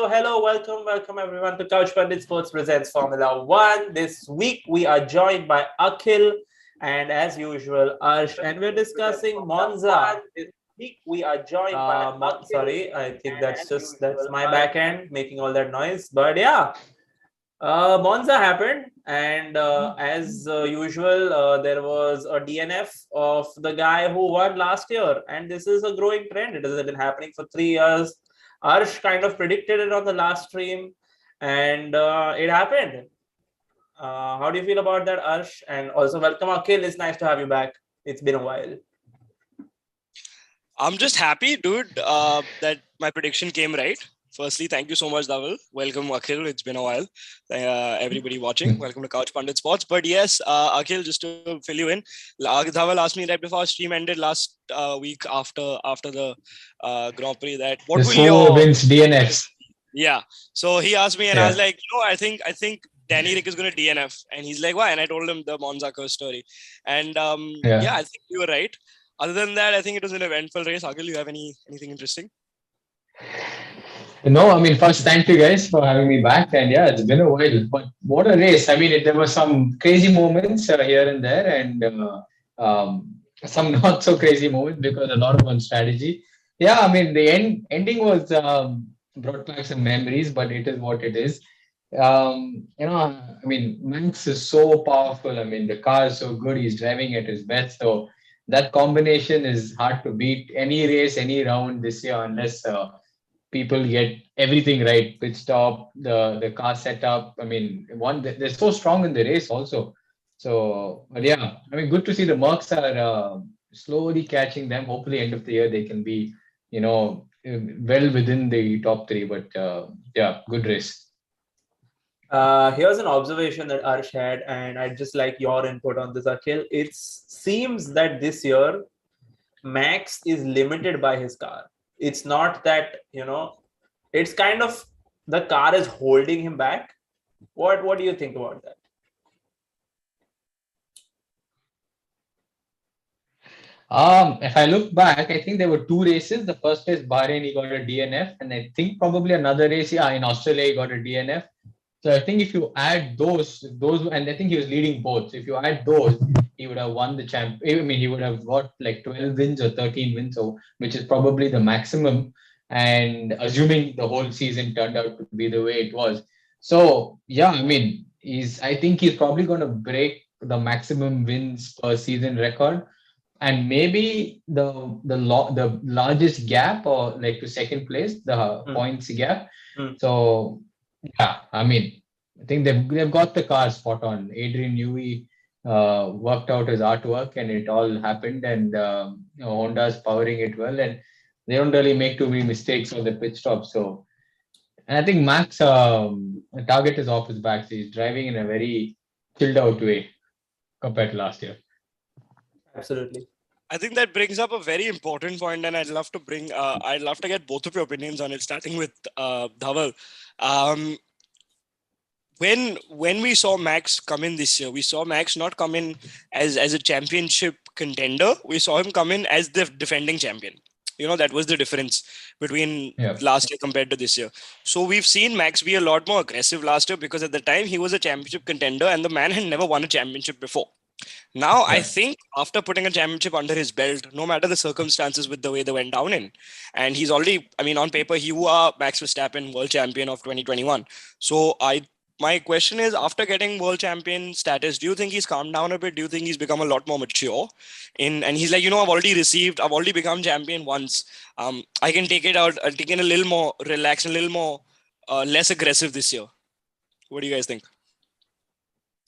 welcome everyone to Pundits Sports presents Formula One. This week we are joined by Akhil and as usual Arsh, and we're discussing Monza. This week we are joined by Akhil. Sorry, I think that's my back end making all that noise. But yeah, Monza happened, and as usual, there was a DNF of the guy who won last year, and this is a growing trend. It has been happening for 3 years. Arsh kind of predicted it on the last stream, and it happened. How do you feel about that, Arsh? And also, welcome, Akhil. It's nice to have you back. It's been a while. I'm just happy, dude, that my prediction came right. Firstly, thank you so much, Dhaval. Welcome, Akhil. It's been a while. Everybody watching, welcome to Pundits Sports. But yes, Akhil, just to fill you in, Dhaval asked me right before our stream ended last week after the Grand Prix that what will your wins DNFs? Yeah. So he asked me, and I was like, I think Danny Rick is going to DNF, and he's like, why? And I told him the Monza curse story, and I think you were right. Other than that, I think it was an eventful race. Akhil, you have anything interesting? No, I mean, first, thank you guys for having me back. And yeah, it's been a while, but what a race. I mean, there were some crazy moments here and there, and some not so crazy moments because a lot of on strategy. Yeah, I mean, the ending was brought back some memories, but it is what it is. I mean, Max is so powerful. I mean, the car is so good. He's driving at his best. So that combination is hard to beat any race, any round this year, unless people get everything right. Pit stop, the car setup. I mean, they're so strong in the race also. So, but yeah, I mean, good to see the Mercs are slowly catching them. Hopefully, end of the year they can be, well within the top three. But yeah, good race. Here's an observation that Arsh had, and I'd just like your input on this, Akhil. It seems that this year Max is limited by his car. It's not that, it's kind of the car is holding him back. What do you think about that? If I look back, I think there were two races. The first race, Bahrain, he got a DNF, and I think probably another race, in Australia, he got a DNF. So I think if you add those, and I think he was leading both. So if you add those, he would have won the champ. I mean, he would have got like 12 wins or 13 wins, which is probably the maximum. And assuming the whole season turned out to be the way it was. So yeah, I mean, I think he's probably going to break the maximum wins per season record, and maybe the largest gap, or like to second place, the points gap. So yeah, I mean, I think they've got the car spot on. Adrian Newey worked out his artwork, and it all happened. And Honda's powering it well, and they don't really make too many mistakes on the pit stop. So, and I think Max target is off his back. So he's driving in a very chilled out way compared to last year. Absolutely. I think that brings up a very important point, and I'd love to get both of your opinions on it, starting with Dhaval. When we saw Max come in this year, we saw Max not come in as a championship contender. We saw him come in as the defending champion. That was the difference between last year compared to this year. So we've seen Max be a lot more aggressive last year because at the time he was a championship contender and the man had never won a championship before. Now, I think after putting a championship under his belt, no matter the circumstances with the way they went down in, and he's already, on paper, you are Max Verstappen, world champion of 2021. So my question is, after getting world champion status, do you think he's calmed down a bit? Do you think he's become a lot more mature? And he's like, I've already become champion once. I can take it out. I'll take it a little more relaxed, a little more less aggressive this year. What do you guys think?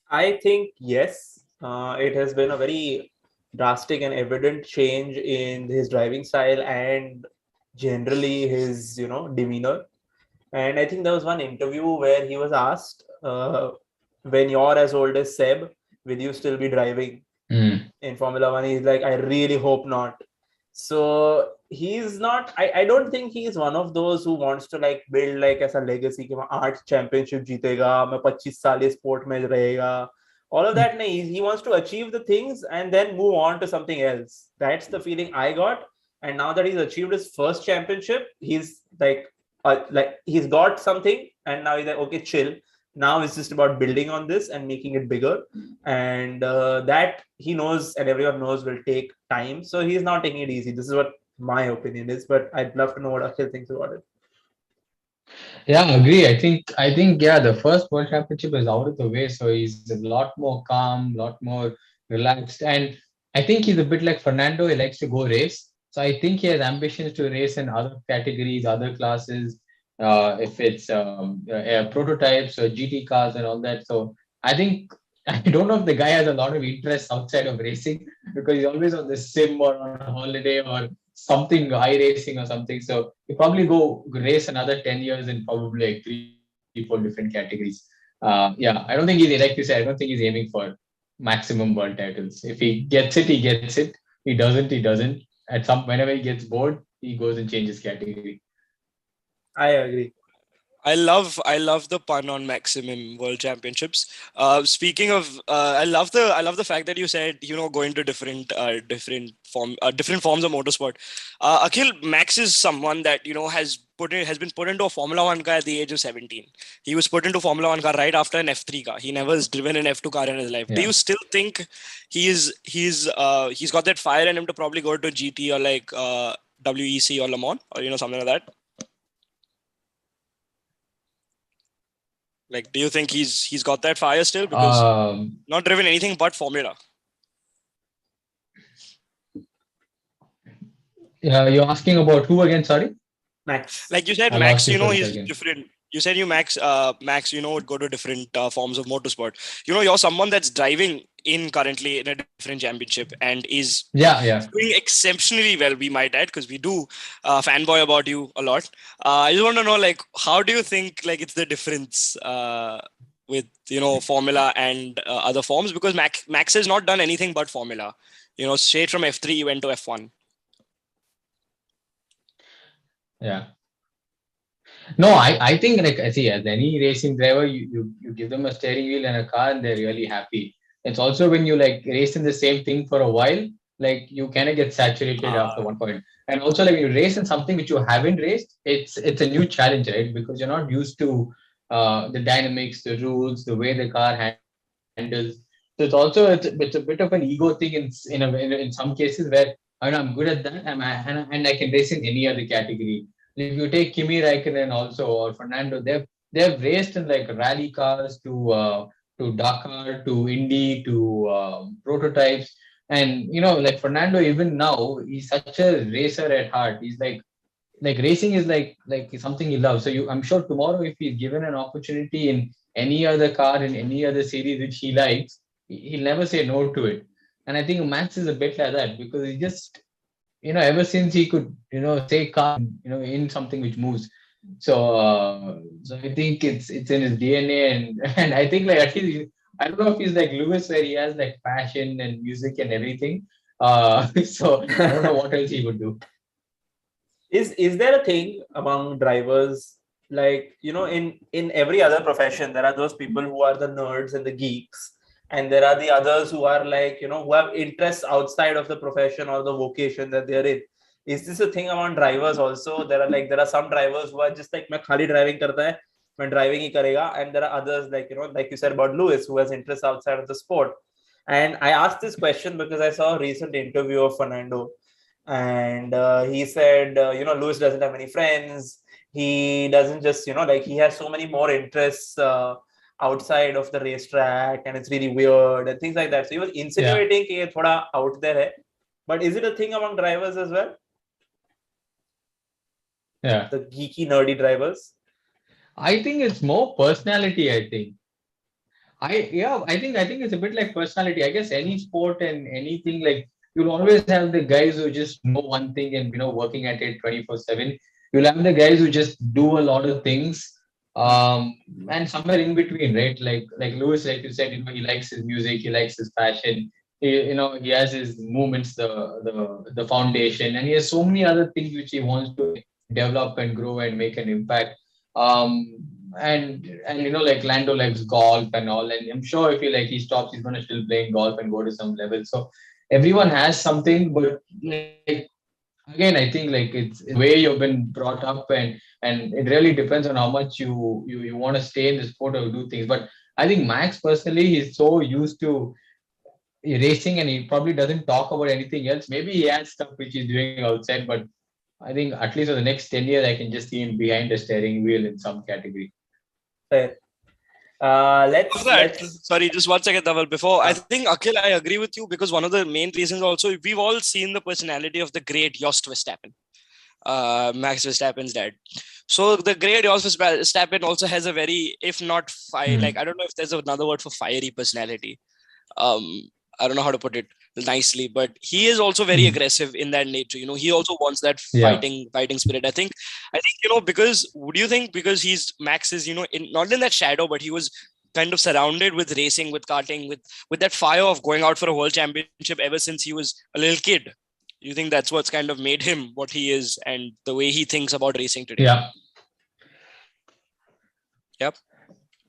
I think yes. It has been a very drastic and evident change in his driving style and generally his, demeanor. And I think there was one interview where he was asked, when you're as old as Seb, will you still be driving in Formula One? He's like, I really hope not. So he's not, I don't think he's one of those who wants to build as a legacy, कि मैं 8 championship जीतेगा, मैं 25 साल इस sport में रहेगा. All of that, he wants to achieve the things and then move on to something else. That's the feeling I got. And now that he's achieved his first championship, he's like he's got something, and now he's like, okay, chill. Now it's just about building on this and making it bigger, and that he knows and everyone knows will take time. So he's not taking it easy. This is what my opinion is, but I'd love to know what Akhil thinks about it. Yeah, I agree. I think yeah, the first World Championship is out of the way, so he's a lot more calm, a lot more relaxed, and I think he's a bit like Fernando. He likes to go race, so I think he has ambitions to race in other categories, other classes. If it's prototypes or GT cars and all that. So I think I don't know if the guy has a lot of interest outside of racing because he's always on the sim or on a holiday or something, iRacing or something. So he probably go race another 10 years in probably like 3, 4 different categories. Yeah, I don't think he's, like you said, I don't think he's aiming for maximum world titles. If he gets it, he gets it. He doesn't, he doesn't. At some, whenever he gets bored, he goes and changes category. I agree. I love the pun on maximum world championships. Speaking of, I love the fact that you said going to different forms of motorsport. Akhil, Max is someone that has been put into a Formula One car at the age of 17. He was put into Formula One car right after an F3 car. He never has driven an F2 car in his life. Yeah. Do you still think he's got that fire in him to probably go to GT or like WEC or Le Mans or something like that? Like, do you think he's got that fire still? Because not driven anything but Formula. Yeah, you're asking about who again? Sorry, Max. Like you said, Max. He's different. You said Max. Would go to different forms of motorsport. You're someone that's driving currently in a different championship and is doing exceptionally well. We might add, because we do fanboy about you a lot. I just want to know, like, how do you think it's the difference with Formula and other forms? Because Max has not done anything but Formula. Straight from F3 he went to F1. Yeah. No, I think as any racing driver, you give them a steering wheel and a car and they're really happy. It's also when you race in the same thing for a while, you kind of get saturated after one point. And also when you race in something which you haven't raced, it's a new challenge, right? Because you're not used to the dynamics, the rules, the way the car handles. So it's a bit of an ego thing in some cases where I'm good at that and I can race in any other category. If you take Kimi Räikkönen also or Fernando, they've raced in rally cars to Dakar, to Indy, to prototypes. And, Fernando, even now, he's such a racer at heart. He's like racing is like something he loves. So I'm sure tomorrow, if he's given an opportunity in any other car, in any other series which he likes, he'll never say no to it. And I think Max is a bit like that because he just, ever since he could, say car, in something which moves. So I think it's in his DNA, and I think at least I don't know if he's like Lewis where he has passion and music and everything. So I don't know what else he would do. Is there a thing among drivers in every other profession there are those people who are the nerds and the geeks, and there are the others who are who have interests outside of the profession or the vocation that they're in. Is this a thing among drivers also? There are some drivers who are just मैं खाली driving करता है, मैं driving ही करेगा, and there are others like you said about Lewis who has interests outside of the sport. And I asked this question because I saw a recent interview of Fernando, and he said Lewis doesn't have many friends. He doesn't just he has so many more interests outside of the racetrack, and it's really weird and things like that. So he was insinuating कि ये थोड़ा out there है. But is it a thing among drivers as well? Yeah, the geeky nerdy drivers. I think it's more personality. I think it's a bit like personality. I guess any sport and anything, you'll always have the guys who just know one thing and working at it 24/7. You'll have the guys who just do a lot of things, and somewhere in between, right? Like Lewis, like you said, he likes his music, he likes his fashion. He has his movements, the foundation, and he has so many other things which he wants to develop and grow and make an impact. And Lando likes golf and all, and I'm sure if he stops, he's going to still playing golf and go to some level. So everyone has something, but again, I think it's the way you've been brought up and And it really depends on how much you want to stay in the sport or do things. But I think Max personally is so used to racing and he probably doesn't talk about anything else. Maybe he has stuff which he's doing outside, but I think at least for the next 10 years, I can just see him behind the steering wheel in some category. Fair. Let's Sorry, just 1 second, Dhaval. Before, I think, Akhil, I agree with you because one of the main reasons also, we've all seen the personality of the great Jost Verstappen, Max Verstappen's dad. So the great Jost Verstappen also has a very, if not like, I don't know if there's another word for fiery personality. I don't know how to put it nicely, but he is also very aggressive in that nature. He also wants that fighting spirit. I think, because would you think because Max is, not in that shadow, but he was kind of surrounded with racing, with karting, with that fire of going out for a world championship ever since he was a little kid. You think that's what's kind of made him what he is and the way he thinks about racing today? Yeah. Yep.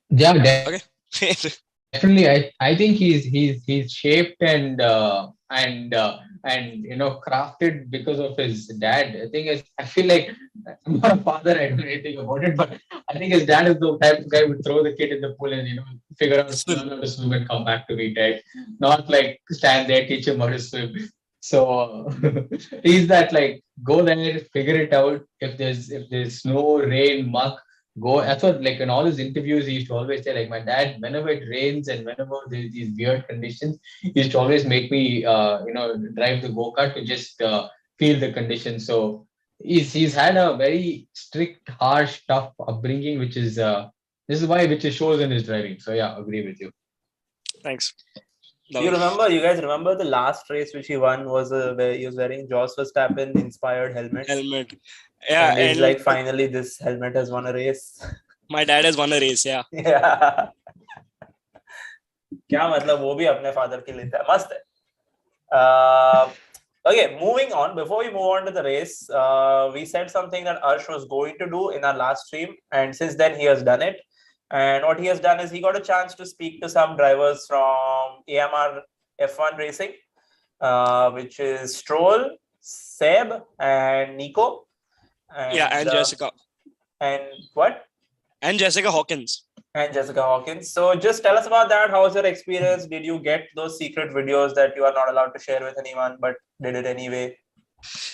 Yeah. Okay. Definitely, I think he's shaped and crafted because of his dad. I feel like I'm not a father. I don't know anything about it, but I think his dad is the type of guy who would throw the kid in the pool and figure out learn how to swim and come back to me type. Not like stand there, teach him how to swim. So he's that like go there, figure it out. If there's snow, rain, muck. Go. That's what like in all his interviews he used to always say like my dad whenever it rains and whenever there's these weird conditions he used to always make me drive the go-kart to just feel the conditions. So he's had a very strict, harsh, tough upbringing, which is which shows in his driving. So yeah, agree with you. Thanks. You guys remember the last race which he won was where he was wearing Jost Verstappen inspired helmet. Yeah, and like finally this helmet has won a race. My dad has won a race, yeah. Yeah. क्या मतलब वो भी अपने father के लिए था मस्त है. Okay, moving on. Before we move on to the race, we said something that Arsh was going to do in our last stream, and since then he has done it. And what he has done is he got a chance to speak to some drivers from AMR F1 Racing, which is Stroll, Seb, and Nico. And Jessica. And what? And Jessica Hawkins. So just tell us about that. How was your experience? Did you get those secret videos that you are not allowed to share with anyone, but did it anyway?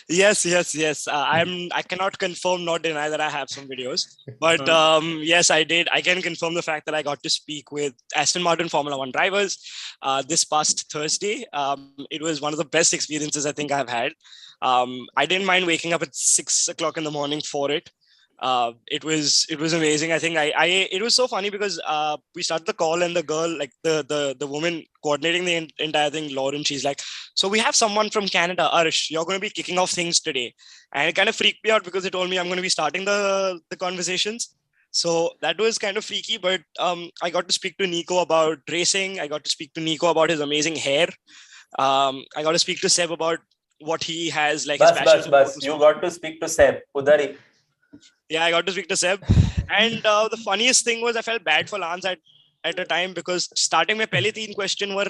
Yes. I cannot confirm nor deny that I have some videos, but yes, I did. I can confirm the fact that I got to speak with Aston Martin Formula One drivers this past Thursday. It was one of the best experiences I think I've had. I didn't mind waking up at 6 o'clock in the morning for it. It was amazing. I think it was so funny because we started the call and the girl, like the woman coordinating the entire thing, Lauren, she's like, so we have someone from Canada, Arsh, you're going to be kicking off things today. And it kind of freaked me out because it told me I'm going to be starting the conversations. So that was kind of freaky, but I got to speak to Nico about racing. I got to speak to Nico about his amazing hair. I got to speak to Seb about what he has, like his passion. You got to speak to Seb. Udari. Yeah, I got to speak to Seb. And the funniest thing was I felt bad for Lance at a time because starting my pehle 3 question were,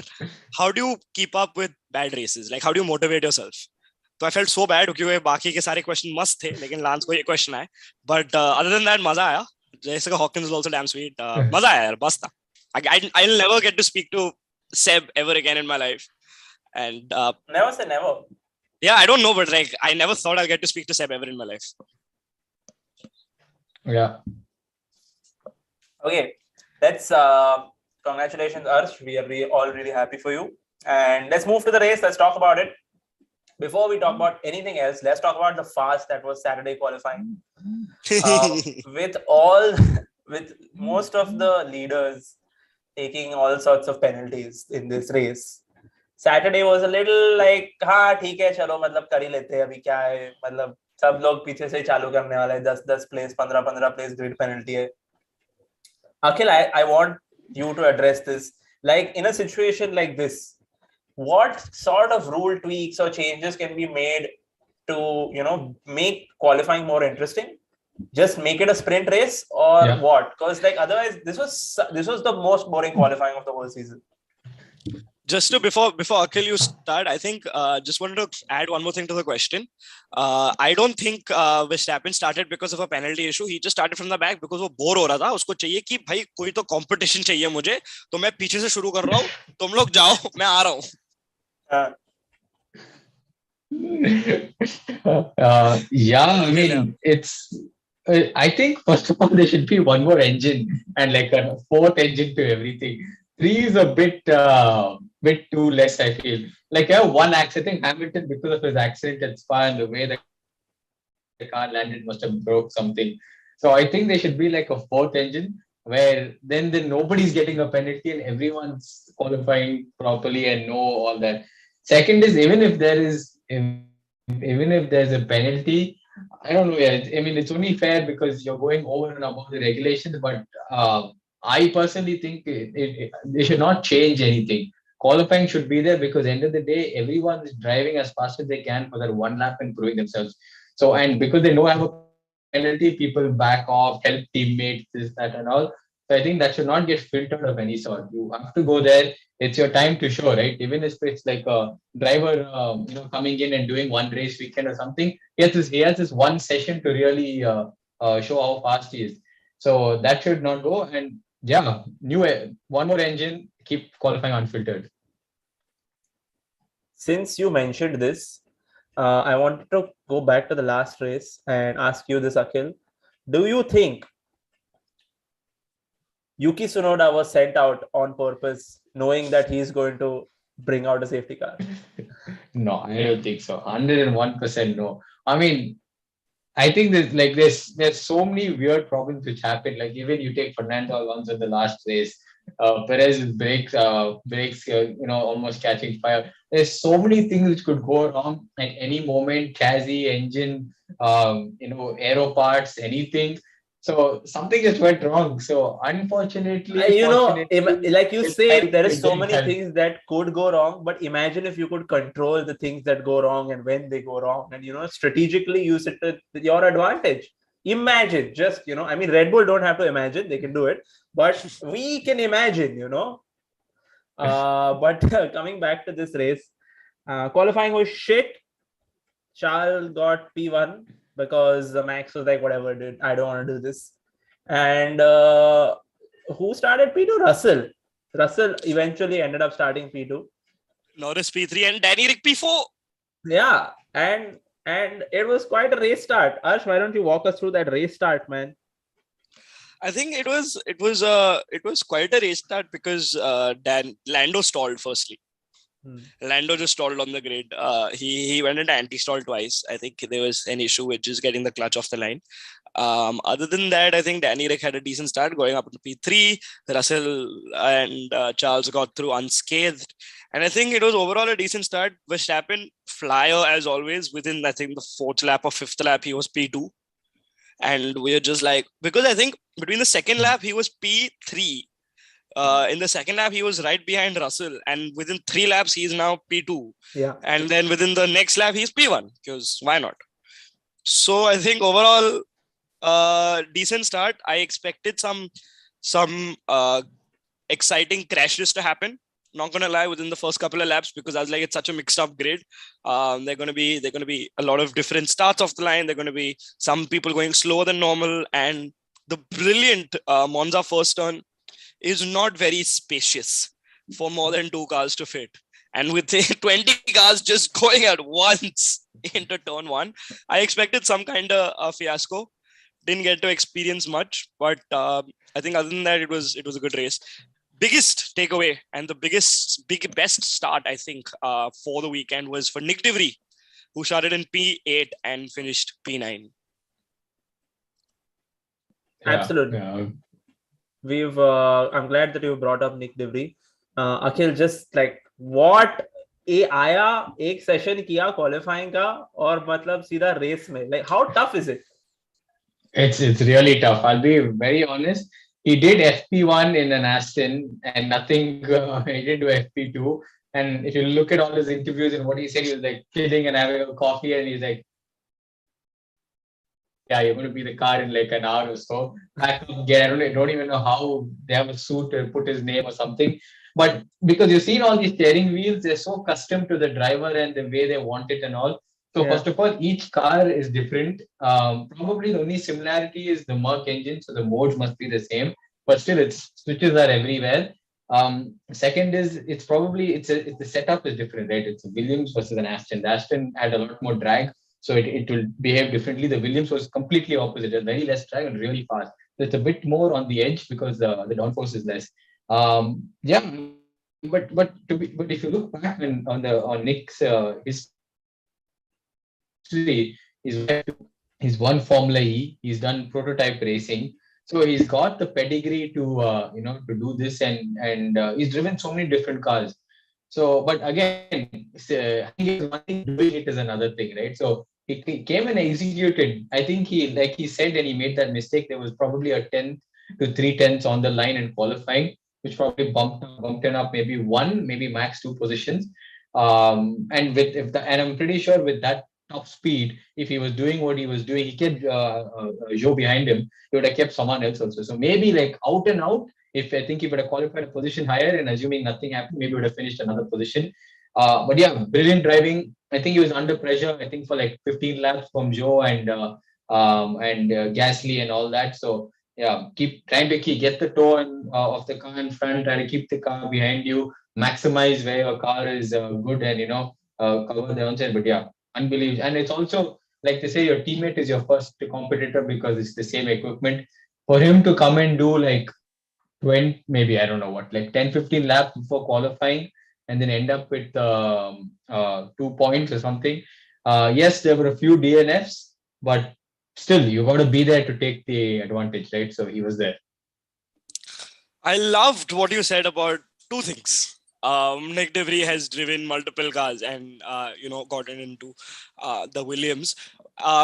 how do you keep up with bad races? Like, how do you motivate yourself? So I felt so bad because बाकी के सारे question must थे, लेकिन Lance को ये question आए. But other than that, मजा आया. Jessica Hawkins is also damn sweet. मजा आया यार, बस था. I'll never get to speak to Seb ever again in my life. And never say never. Yeah, I don't know, but like I never thought I'll get to speak to Seb ever in my life. Yeah. Okay, that's congratulations, Arsh. We are all really happy for you. And let's move to the race. Let's talk about it. Before we talk about anything else, let's talk about the fast that was Saturday qualifying. With most of the leaders taking all sorts of penalties in this race. Saturday was a little like, हाँ ठीक है चलो मतलब कर ही लेते हैं अभी क्या है मतलब सब लोग पीछे से चालू करने वाले हैं 10 place 15 place grid penalty है. Akhil, I want you to address this. Like in a situation like this, what sort of rule tweaks or changes can be made to make qualifying more interesting? Just make it a sprint race or what? Because like otherwise this was the most boring qualifying of the whole season. Just to before Akhil you start, I think just wanted to add one more thing to the question. I don't think Verstappen started because of a penalty issue. He just started from the back because वो bore हो रहा था. उसको चाहिए कि भाई कोई तो competition चाहिए मुझे, तो मैं पीछे से शुरू कर रहा हूँ. तुम लोग जाओ, मैं आ रहा हूँ. I mean, it's. I think first of all there should be one more engine and like a fourth engine to everything. 3 is a bit too less. I feel like one accident. Hamilton, because of his accident at Spa and the way the car landed, must have broke something. So I think there should be like a fourth engine where then nobody's getting a penalty and everyone's qualifying properly and know all that. Second is even if there's a penalty, I don't know. Yeah, I mean, it's only fair because you're going over and above the regulations. But I personally think they should not change anything. Qualifying should be there because end of the day, everyone is driving as fast as they can for that one lap and proving themselves. So, and because they know I have a penalty, people back off, help teammates, this, that, and all. So I think that should not get filtered of any sort. You have to go there. It's your time to show, right? Even if it's like a driver, coming in and doing one race weekend or something, he has this one session to really show how fast he is. So that should not go. And yeah, one more engine, keep qualifying unfiltered. Since you mentioned this, I wanted to go back to the last race and ask you this, Akhil. Do you think Yuki Tsunoda was sent out on purpose, knowing that he's going to bring out a safety car? No, I don't think so. 101% no. I mean, I think there's so many weird problems which happen. Like even you take Fernando Alonso in the last race, Perez's brakes, almost catching fire. There's so many things which could go wrong at any moment. Chassis, engine, aero parts, anything. So something just went wrong. So unfortunately, like you say, there is so many things that could go wrong. But imagine if you could control the things that go wrong and when they go wrong, and strategically use it to your advantage. Imagine, just Red Bull don't have to imagine; they can do it. But we can imagine, But coming back to this race, qualifying was shit. Charles got P1 because Max was like, whatever, dude, I don't want to do this. And who started P2? Russell. Russell eventually ended up starting P2. Norris P3 and Danny Rick P4. Yeah, and it was quite a race start. Arsh, why don't you walk us through that race start, man? I think it was quite a race start because Lando stalled firstly. Lando just stalled on the grid. He went into anti-stall twice. I think there was an issue with just getting the clutch off the line. Other than that, I think Danny Rick had a decent start going up to P3. Russell and Charles got through unscathed. And I think it was overall a decent start. Verstappen, flyer as always. Within, I think, the 4th lap or 5th lap, he was P2. And we are just like, because I think between the 2nd lap, he was P3. In the 2nd lap, he was right behind Russell. And within 3 laps, he's now P2. Yeah. And then within the next lap, he's P1. Because why not? So I think overall, decent start. I expected some exciting crashes to happen. Not gonna lie, within the first couple of laps, because I was like, it's such a mixed up grid. They're gonna be a lot of different starts off the line. They're gonna be some people going slower than normal, and the brilliant Monza first turn is not very spacious for more than 2 cars to fit. And with 20 cars just going at once into turn 1, I expected some kind of a fiasco. Didn't get to experience much, but I think other than that, it was a good race. Biggest takeaway and the best start, I think, for the weekend was for Nick DeVries, who started in P8 and finished P9. Absolutely. I'm glad that you brought up Nick DeVries. Akhil, just like what आया एक session किया qualifying का और मतलब सीधा race में, like how tough is it? It's really tough. I'll be very honest. He did FP1 in an Aston and nothing. He did do FP2. And if you look at all his interviews and what he said, he was like chilling and having a coffee, and he's like, "Yeah, you're going to be the car in like an hour or so. Back up again." I don't even know how they have a suit to put his name or something. But because you've seen all these steering wheels, they're so accustomed to the driver and the way they want it and all. So first of all, each car is different. Probably the only similarity is the Merc engine, so the modes must be the same. But still, its switches are everywhere. Second is it's the setup is different, right? It's a Williams versus an Aston. The Aston had a lot more drag, so it will behave differently. The Williams was completely opposite, it very less drag and really fast. So it's a bit more on the edge because the downforce is less. Yeah, but if you look back on Nick's history, he's won Formula E, he's done prototype racing, so he's got the pedigree to to do this, and he's driven so many different cars. So, but again, I think it's one thing, doing it is another thing, right? So he came and executed. I think like he said, and he made that mistake. There was probably a 10th to 3/10 on the line in qualifying, which probably bumped him up maybe one, maybe max two positions. And I'm pretty sure with that top speed, if he was doing what he was doing, he kept Joe behind him. He would have kept someone else also. So maybe like out and out, if I think he would have qualified a position higher, and assuming nothing happened, maybe would have finished another position. But yeah, brilliant driving. I think he was under pressure. I think for like 15 laps from Joe and Gasly and all that. So yeah, keep trying to get the toe of the car in front, try to keep the car behind you, maximize where your car is good, and cover the downside. But yeah, unbelievable. And it's also like they say, your teammate is your first competitor because it's the same equipment. For him to come and do like 20, maybe I don't know what, like 10-15 laps before qualifying, and then end up with 2 points or something. Yes, there were a few DNFs, but still, you got to be there to take the advantage, right? So he was there. I loved what you said about two things. Nick De Vries has driven multiple cars and gotten into the Williams.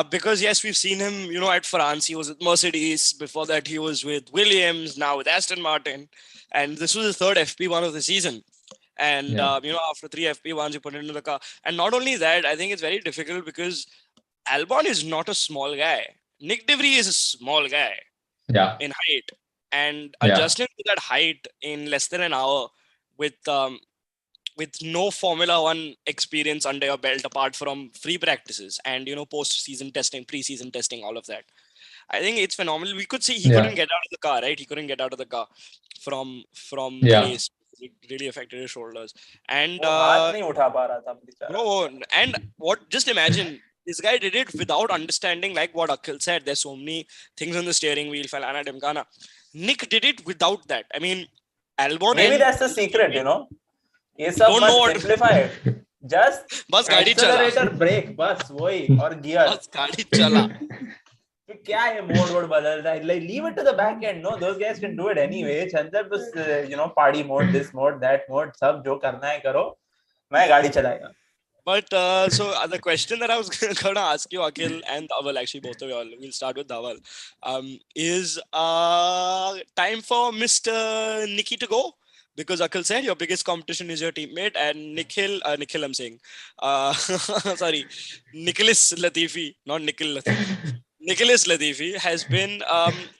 Because yes, we've seen him, at France. He was with Mercedes. Before that, he was with Williams. Now with Aston Martin, and this was his third FP1 of the season. And after 3 FP1s, you put it into the car. And not only that, I think it's very difficult because Albon is not a small guy. Nick De Vries is a small guy. Yeah. In height, and adjusting to that height in less than an hour with no Formula One experience under your belt apart from free practices and post-season testing, pre-season testing, all of that. I think it's phenomenal. We could see he couldn't get out of the car, right? He couldn't get out of the car from the race. It really affected his shoulders. And just imagine, this guy did it without understanding, like what Akhil said. There's so many things on the steering wheel, Falana Dimkana. Nick did it without that. I mean, Albon. Maybe that's the secret, Yes, don't know simplify it. Just accelerator, brake, bus, wohi, or gear. Bas gaadi chala. क्या है mode बदलता है, like leave it to the back end. No, those guys can do it anyway. Chandar बस party mode, this mode, that mode, सब जो करना है करो, मैं गाड़ी चलाएगा. But so the question that I was going to ask you, Akhil and Dhaval, actually both of you all, we'll start with Dhaval, is time for Mr. Nicky to go? Because Akhil said your biggest competition is your teammate, and Nikhil I'm saying, sorry, Nicholas Latifi, not Nikhil Latifi. Nicholas Latifi has been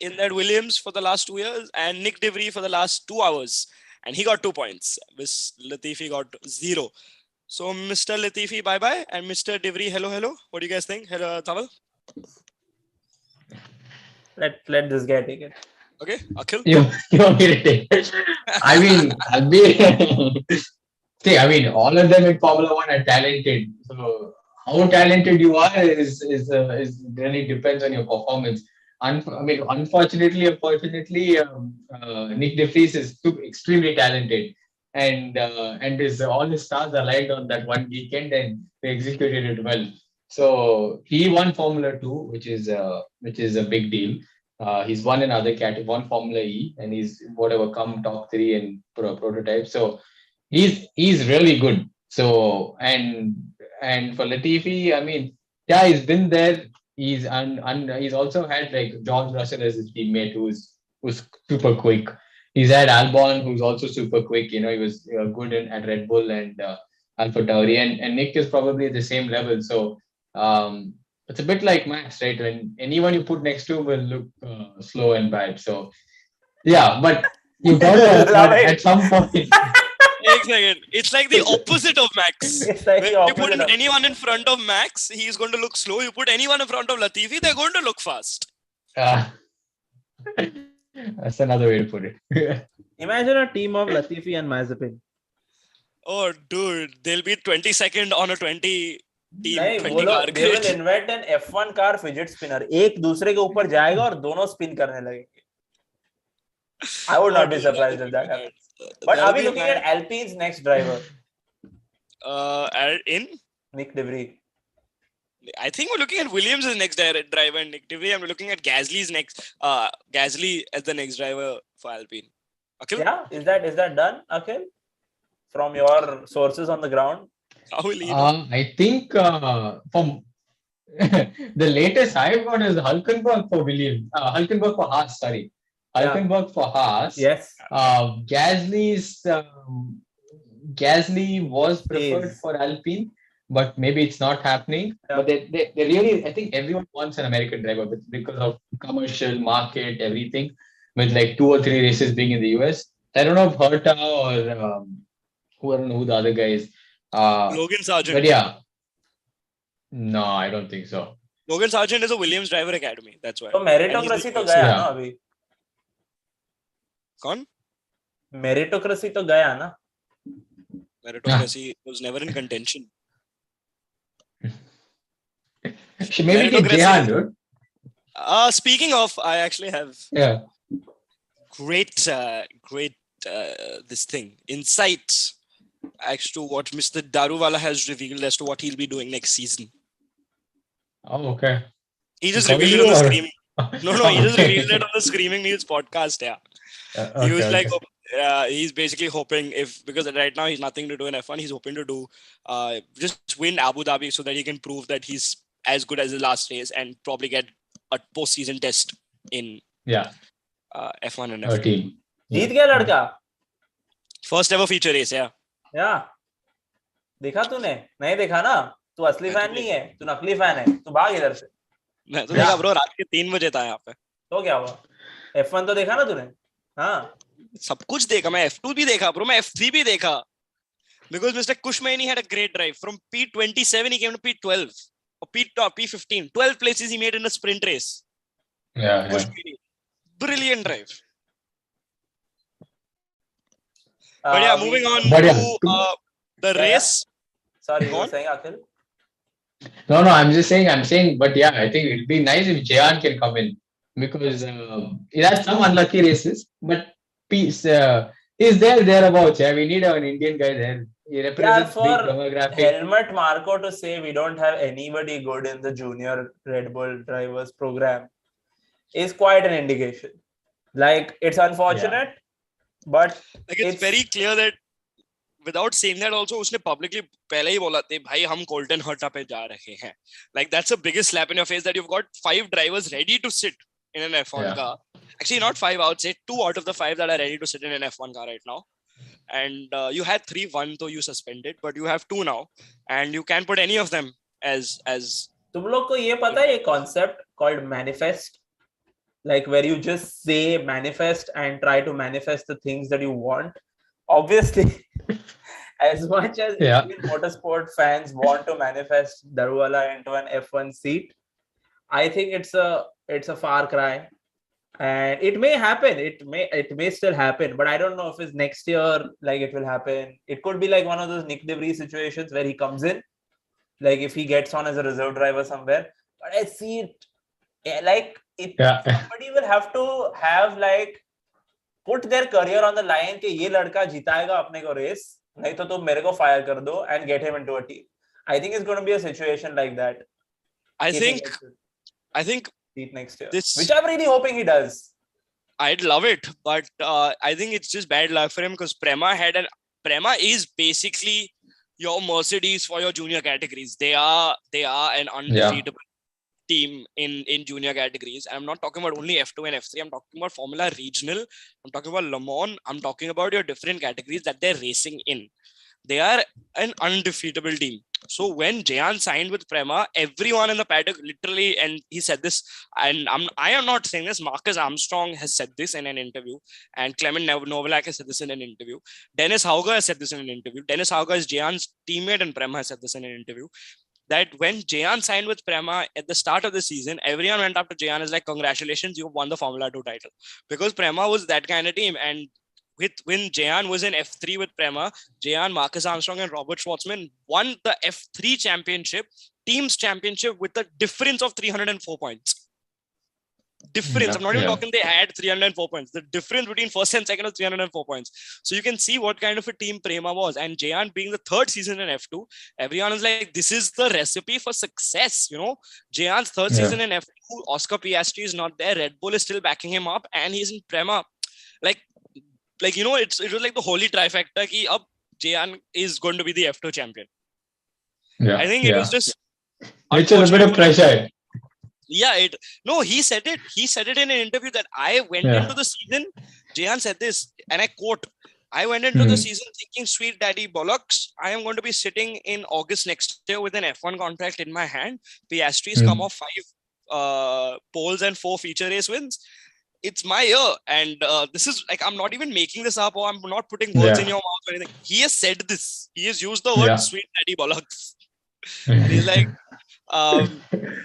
in that Williams for the last 2 years, and Nick De Vries for the last 2 hours, and he got 2 points. Miss Latifi got 0. So, Mr. Latifi, bye-bye. And Mr. De Vries, hello. What do you guys think? Hello, Dhaval? Let this guy take it. Okay, Akhil? You want me to take it? I mean, all of them in Formula 1 are talented. So, how talented you are is really depends on your performance. Unfortunately, Nick De Vries is extremely talented. And all his stars aligned on that one weekend, and they executed it well. So he won Formula 2, which is a big deal. He's won in other categories, won Formula E, and he's come top 3 in prototype. So he's really good. So and for Latifi, he's been there. He's also had like George Russell as his teammate, who's super quick. He's had Albon, who's also super quick. He was good at Red Bull and Alpha Tauri, and Nick is probably at the same level. So it's a bit like Max, right? When anyone you put next to will look slow and bad. So yeah, but you got to at some point. एक second. It's like the opposite of Max. It's like When the you put opposite of- anyone in front of Max, he's going to look slow. You put anyone in front of Latifi, they're going to look fast. That's another way to put it. Imagine a team of Latifi and Mazepin. Oh, dude, they'll be 22nd on a 20 team, नहीं, 20 वो car लोग they will grid. invent an F1 car fidget spinner. एक दूसरे के ऊपर जाएगा और दोनों spin करने लगेंगे. I would not be surprised if that happens. But are we looking at Alpine's next driver? In? Nick DeVries. I think we're looking at Williams' next driver and Nick DeVries. I'm looking at Gasly's next. Gasly as the next driver for Alpine. Akhil? Yeah, is that done, Akhil? From your sources on the ground? How will he know? I think from the latest I've got is Hulkenberg for Williams. Hulkenberg for Haas, sorry. Hulkenberg for Haas. Yes. Gasly was preferred for Alpine, but maybe it's not happening. Yeah. But they really, I think everyone wants an American driver because of commercial market, everything, with like 2 or 3 races being in the US. I don't know if Herta or I don't know who the other guy is. Logan Sargent. But yeah. No, I don't think so. Logan Sargent is a Williams Driver Academy. That's why. तो meritocracy तो गया ना अभी. कौन? Meritocracy तो गया ना. Meritocracy was never in contention. She maybe get Jehan, dude. Speaking of, I actually have great this thing insights as to what Mr. Daruwala has revealed as to what he'll be doing next season. Oh, okay. He just revealed it on the Screaming. No, he just revealed it on the Screaming News podcast. Yeah, he was like, he's basically hoping because right now he's nothing to do in F1. He's hoping to do just win Abu Dhabi so that he can prove that he's as good as the last race and probably get a post-season test in F1 and F2. Team. जीत गया लड़का. First ever feature race, yeah. Yeah. देखा तूने? नहीं देखा ना? तू असली fan नहीं है, तू नकली फैन है. तू भाग इधर से. मैं तो देखा ब्रो, रात के 3 बजे था यहाँ पे. तो क्या हुआ? F1 तो देखा ना तूने? हाँ. सब कुछ देखा. मैं F2 भी देखा ब्रो, मैं F3 भी देखा. Because Mr. Kushmani had a great drive. From P27 he came to P12 or P15. 12 places he made in a sprint race. Yeah. Brilliant drive. But yeah, moving on to the race. Sorry, you were saying, Akhil? No, I'm just saying, but yeah, I think it'd be nice if Jehan can come in because he had some unlucky races, but is thereabouts. Yeah, we need an Indian guy there. He represents big demographic. Helmut Marko to say we don't have anybody good in the junior Red Bull drivers program is quite an indication. Like, it's unfortunate, but like it's very clear that without saying that also उसने publicly पहले ही बोला थे भाई हम Colton Herta पे जा रहे हैं. Like that's the biggest slap in your face that you've got 5 drivers ready to sit in an F1 car. Actually not 5, I would say 2 out of the 5 that are ready to sit in an F1 car right now. And you had 3, 1 though you suspended, but you have 2 now and you can put any of them as तुम लोग को ये पता है ये concept called manifest, like where you just say manifest and try to manifest the things that you want. Obviously, as much as Indian motorsport fans want to manifest Daruwala into an F1 seat, I think it's a far cry, and it may happen. It may still happen, but I don't know if it's next year. Like it will happen. It could be like one of those Nick DeVries situations where he comes in, like if he gets on as a reserve driver somewhere. But I see it like it. Somebody will have to have like put their career on the line कि ये लड़का जिताएगा अपने को race, नहीं तो तुम मेरे को फायर कर दो and get him into a team. I think it's going to be a situation like that. I think next year, which I'm really hoping he does. I'd love it, but I think it's just bad luck for him because Prema is basically your Mercedes for your junior categories. They are an undefeatable team in junior categories. And I'm not talking about only F2 and F3. I'm talking about Formula Regional. I'm talking about Le Mans. I'm talking about your different categories that they're racing in. They are an undefeatable team. So when Jayan signed with Prema, everyone in the paddock literally, and he said this, and I am not saying this, Marcus Armstrong has said this in an interview, and Clement Novelak has said this in an interview. Dennis Hauger has said this in an interview. Dennis Hauger is Jayan's teammate, and Prema has said this in an interview. That when Jayan signed with Prema at the start of the season, everyone went up to Jayan as like, congratulations, you won the Formula 2 title. Because Prema was that kind of team. And when Jayan was in F3 with Prema, Jayan, Marcus Armstrong and Robert Schwartzman won the F3 championship, teams championship, with a difference of 304 points. Difference. I'm not even talking they had 304 points. The difference between first and second was 304 points. So you can see what kind of a team Prema was. And Jayan being the third season in F2, everyone is like, this is the recipe for success. Jayan's third season in F2, Oscar Piastri is not there. Red Bull is still backing him up, and he's in Prema. It was like the holy trifecta ki ab Jayan is going to be the F2 champion. Yeah. I think it was just it's a bit of pressure. Yeah, he said it. He said it in an interview that I went into the season. Jayan said this, and I quote, I went into the season thinking, sweet daddy bollocks, I am going to be sitting in August next year with an F1 contract in my hand. Piastri's come off 5 poles and 4 feature race wins. It's my year. And this is like, I'm not even making this up, or I'm not putting words in your mouth or anything. He has said this. He has used the word sweet daddy bollocks. And he's like,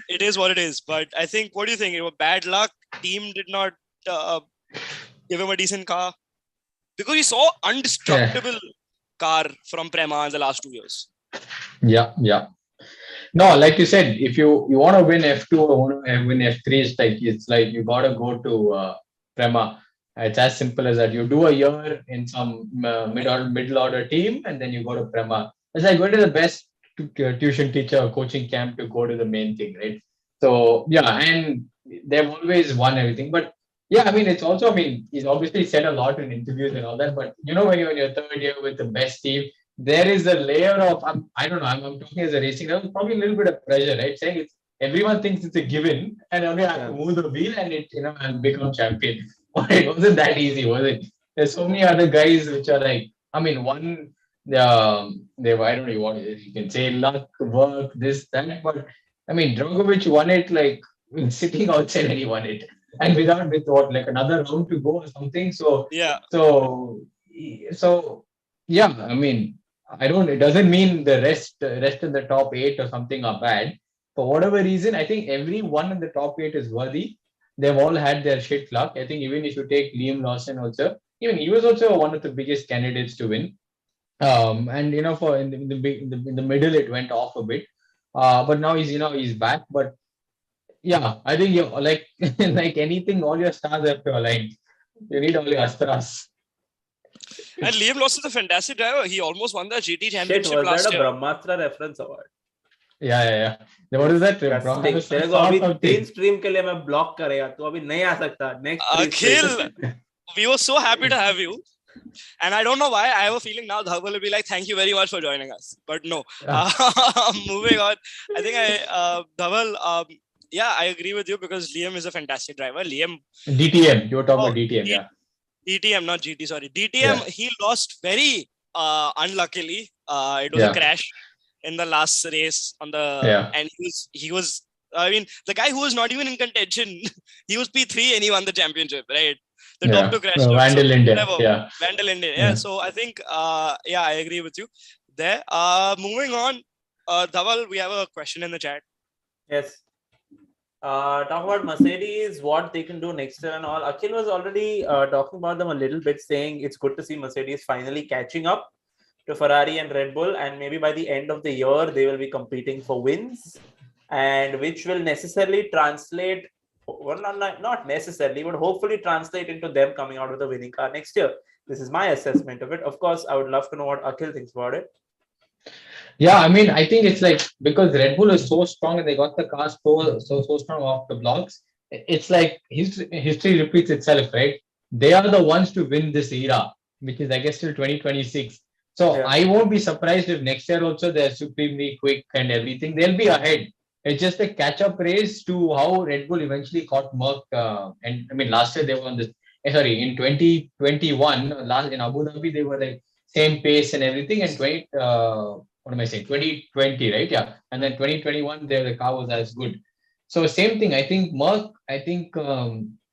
it is what it is. But I think, what do you think? It was bad luck. Team did not give him a decent car. Because we saw undestructible car from Prema in the last 2 years. Yeah. No, like you said, if you want to win F2 or want to win F3, it's like you got to go to Prema. It's as simple as that. You do a year in some middle order team, and then you go to Prema. It's like going to the best tuition teacher or coaching camp to go to the main thing, right? So, and they've always won everything. But it's also, he's obviously said a lot in interviews and all that. But, when you're in your third year with the best team, there is a layer of, I don't know, I'm talking as a racing, there was probably a little bit of pressure, right? Saying everyone thinks it's a given, and only I have to move the wheel and and become champion. But it wasn't that easy, was it? There's so many other guys which are like, one, they I don't know what you can say, luck, work, this, that. But Djokovic won it like sitting outside, and he won it. And with another round to go or something. So, it doesn't mean the rest in the top 8 or something are bad. For whatever reason, I think everyone in the top 8 is worthy. They've all had their shit luck. I think even if you take Liam Lawson also, even he was also one of the biggest candidates to win. And for in the middle it went off a bit. But now he's back. But I think you like like anything, all your stars have to align. You need all your astras. And Liam Lawson's a fantastic driver. He almost won the GT championship was last that a year. Brahmastra reference award? Yeah. What is that? तेरे को अभी 3 stream के लिए मैं block करेगा. तू अभी नहीं आ सकता. Next Akhil, we were so happy to have you. And I don't know why. I have a feeling now Dhaval will be like, thank you very much for joining us. But no. Moving on. I think Dhaval, I agree with you because Liam is a fantastic driver. DTM. You were talking about DTM, DTM, not GT, sorry. DTM, he lost very unluckily. It was a crash in the last race on the and he was the guy who was not even in contention, he was P3 and he won the championship, right? The top 2 crash. Vandal Linden. Vandal Linden. So I think I agree with you there. Moving on, Dhaval, we have a question in the chat. Yes. Talk about Mercedes, what they can do next year and all. Akhil was already talking about them a little bit, saying it's good to see Mercedes finally catching up to Ferrari and Red Bull, and maybe by the end of the year they will be competing for wins, and which will necessarily translate, well, not necessarily, but hopefully translate into them coming out with a winning car next year. This is my assessment of it. Of course, I would love to know what Akhil thinks about it. I think it's like because Red Bull is so strong and they got the car so strong off the blocks. It's like history repeats itself, right? They are the ones to win this era, which is I guess till 2026. So I won't be surprised if next year also they're supremely quick and everything. They'll be ahead. It's just a catch-up race to how Red Bull eventually caught Merc. Last year they were on this. In 2021, in Abu Dhabi they were like same pace and everything, and what am I saying? 2020, right? Yeah. And then 2021, the car was as good. So same thing. I think Merck,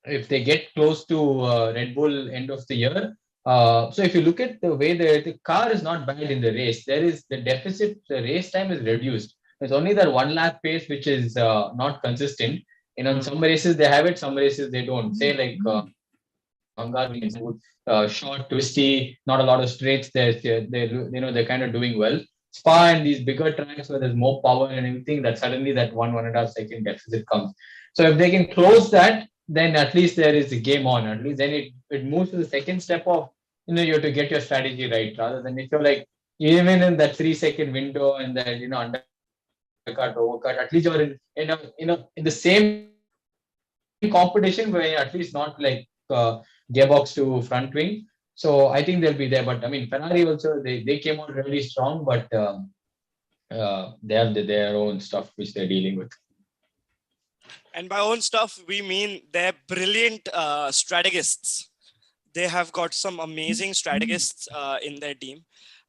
if they get close to Red Bull end of the year, so if you look at the way the car is not bad in the race, there is the deficit, the race time is reduced. There's only that 1 lap pace which is not consistent. In some races they have it, some races they don't. Say like Hungary is good, short, twisty, not a lot of straights. They're kind of doing well. Spa and these bigger tracks where there's more power and everything, that suddenly that 1.5 second deficit comes. So if they can close that, then at least there is a game on. At least then it moves to the second step of you have to get your strategy right, rather than if you're like even in that 3 second window and that undercut, overcut, at least you're in the same competition where you're at least not like gearbox to front wing. So I think they'll be there. But I mean, Ferrari also they came out really strong, but they have their own stuff which they're dealing with. And by own stuff, we mean they're brilliant strategists. They have got some amazing strategists in their team.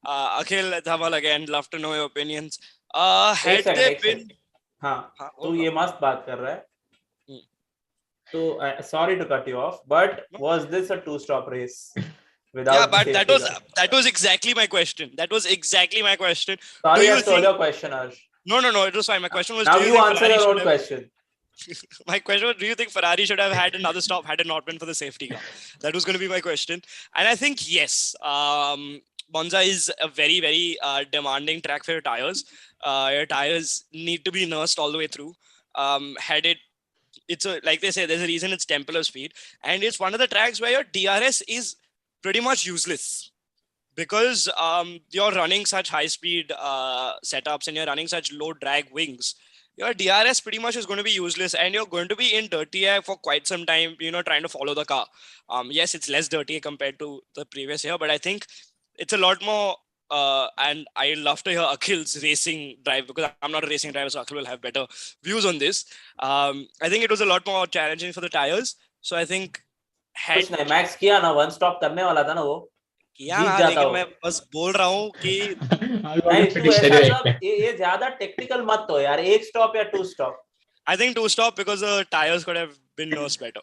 Akhil, Dhaval, again, love to know your opinions. Had they been... हाँ, तो ये मस्त बात कर रहा है. So sorry to cut you off, but was this a 2-stop race? Yeah, but that was exactly my question. Sorry, I stole your question, Arsh. No, it was fine. My question was... Now you answer your own question. My question was, do you think Ferrari should have had another stop had it not been for the safety car? That was going to be my question. And I think, yes, Monza is a very, very demanding track for your tires. Your tires need to be nursed all the way through. Like they say, there's a reason it's temple of speed. And it's one of the tracks where your DRS is pretty much useless. Because you're running such high-speed setups and you're running such low-drag wings, your DRS pretty much is going to be useless, and you're going to be in dirty air for quite some time, trying to follow the car. Yes, it's less dirty compared to the previous year, but I think it's a lot more, and I love to hear Akhil's racing drive, because I'm not a racing driver, so Akhil will have better views on this. I think it was a lot more challenging for the tires. So I think... Max किया ना, 1-stop करने वाला था ना वो. लेकिन मैं बस बोल रहा हूँ कि ये ज्यादा टेक्निकल मत हो यार. 1 stop या 2 stop. I think 2 stop because the tires could have been nursed better.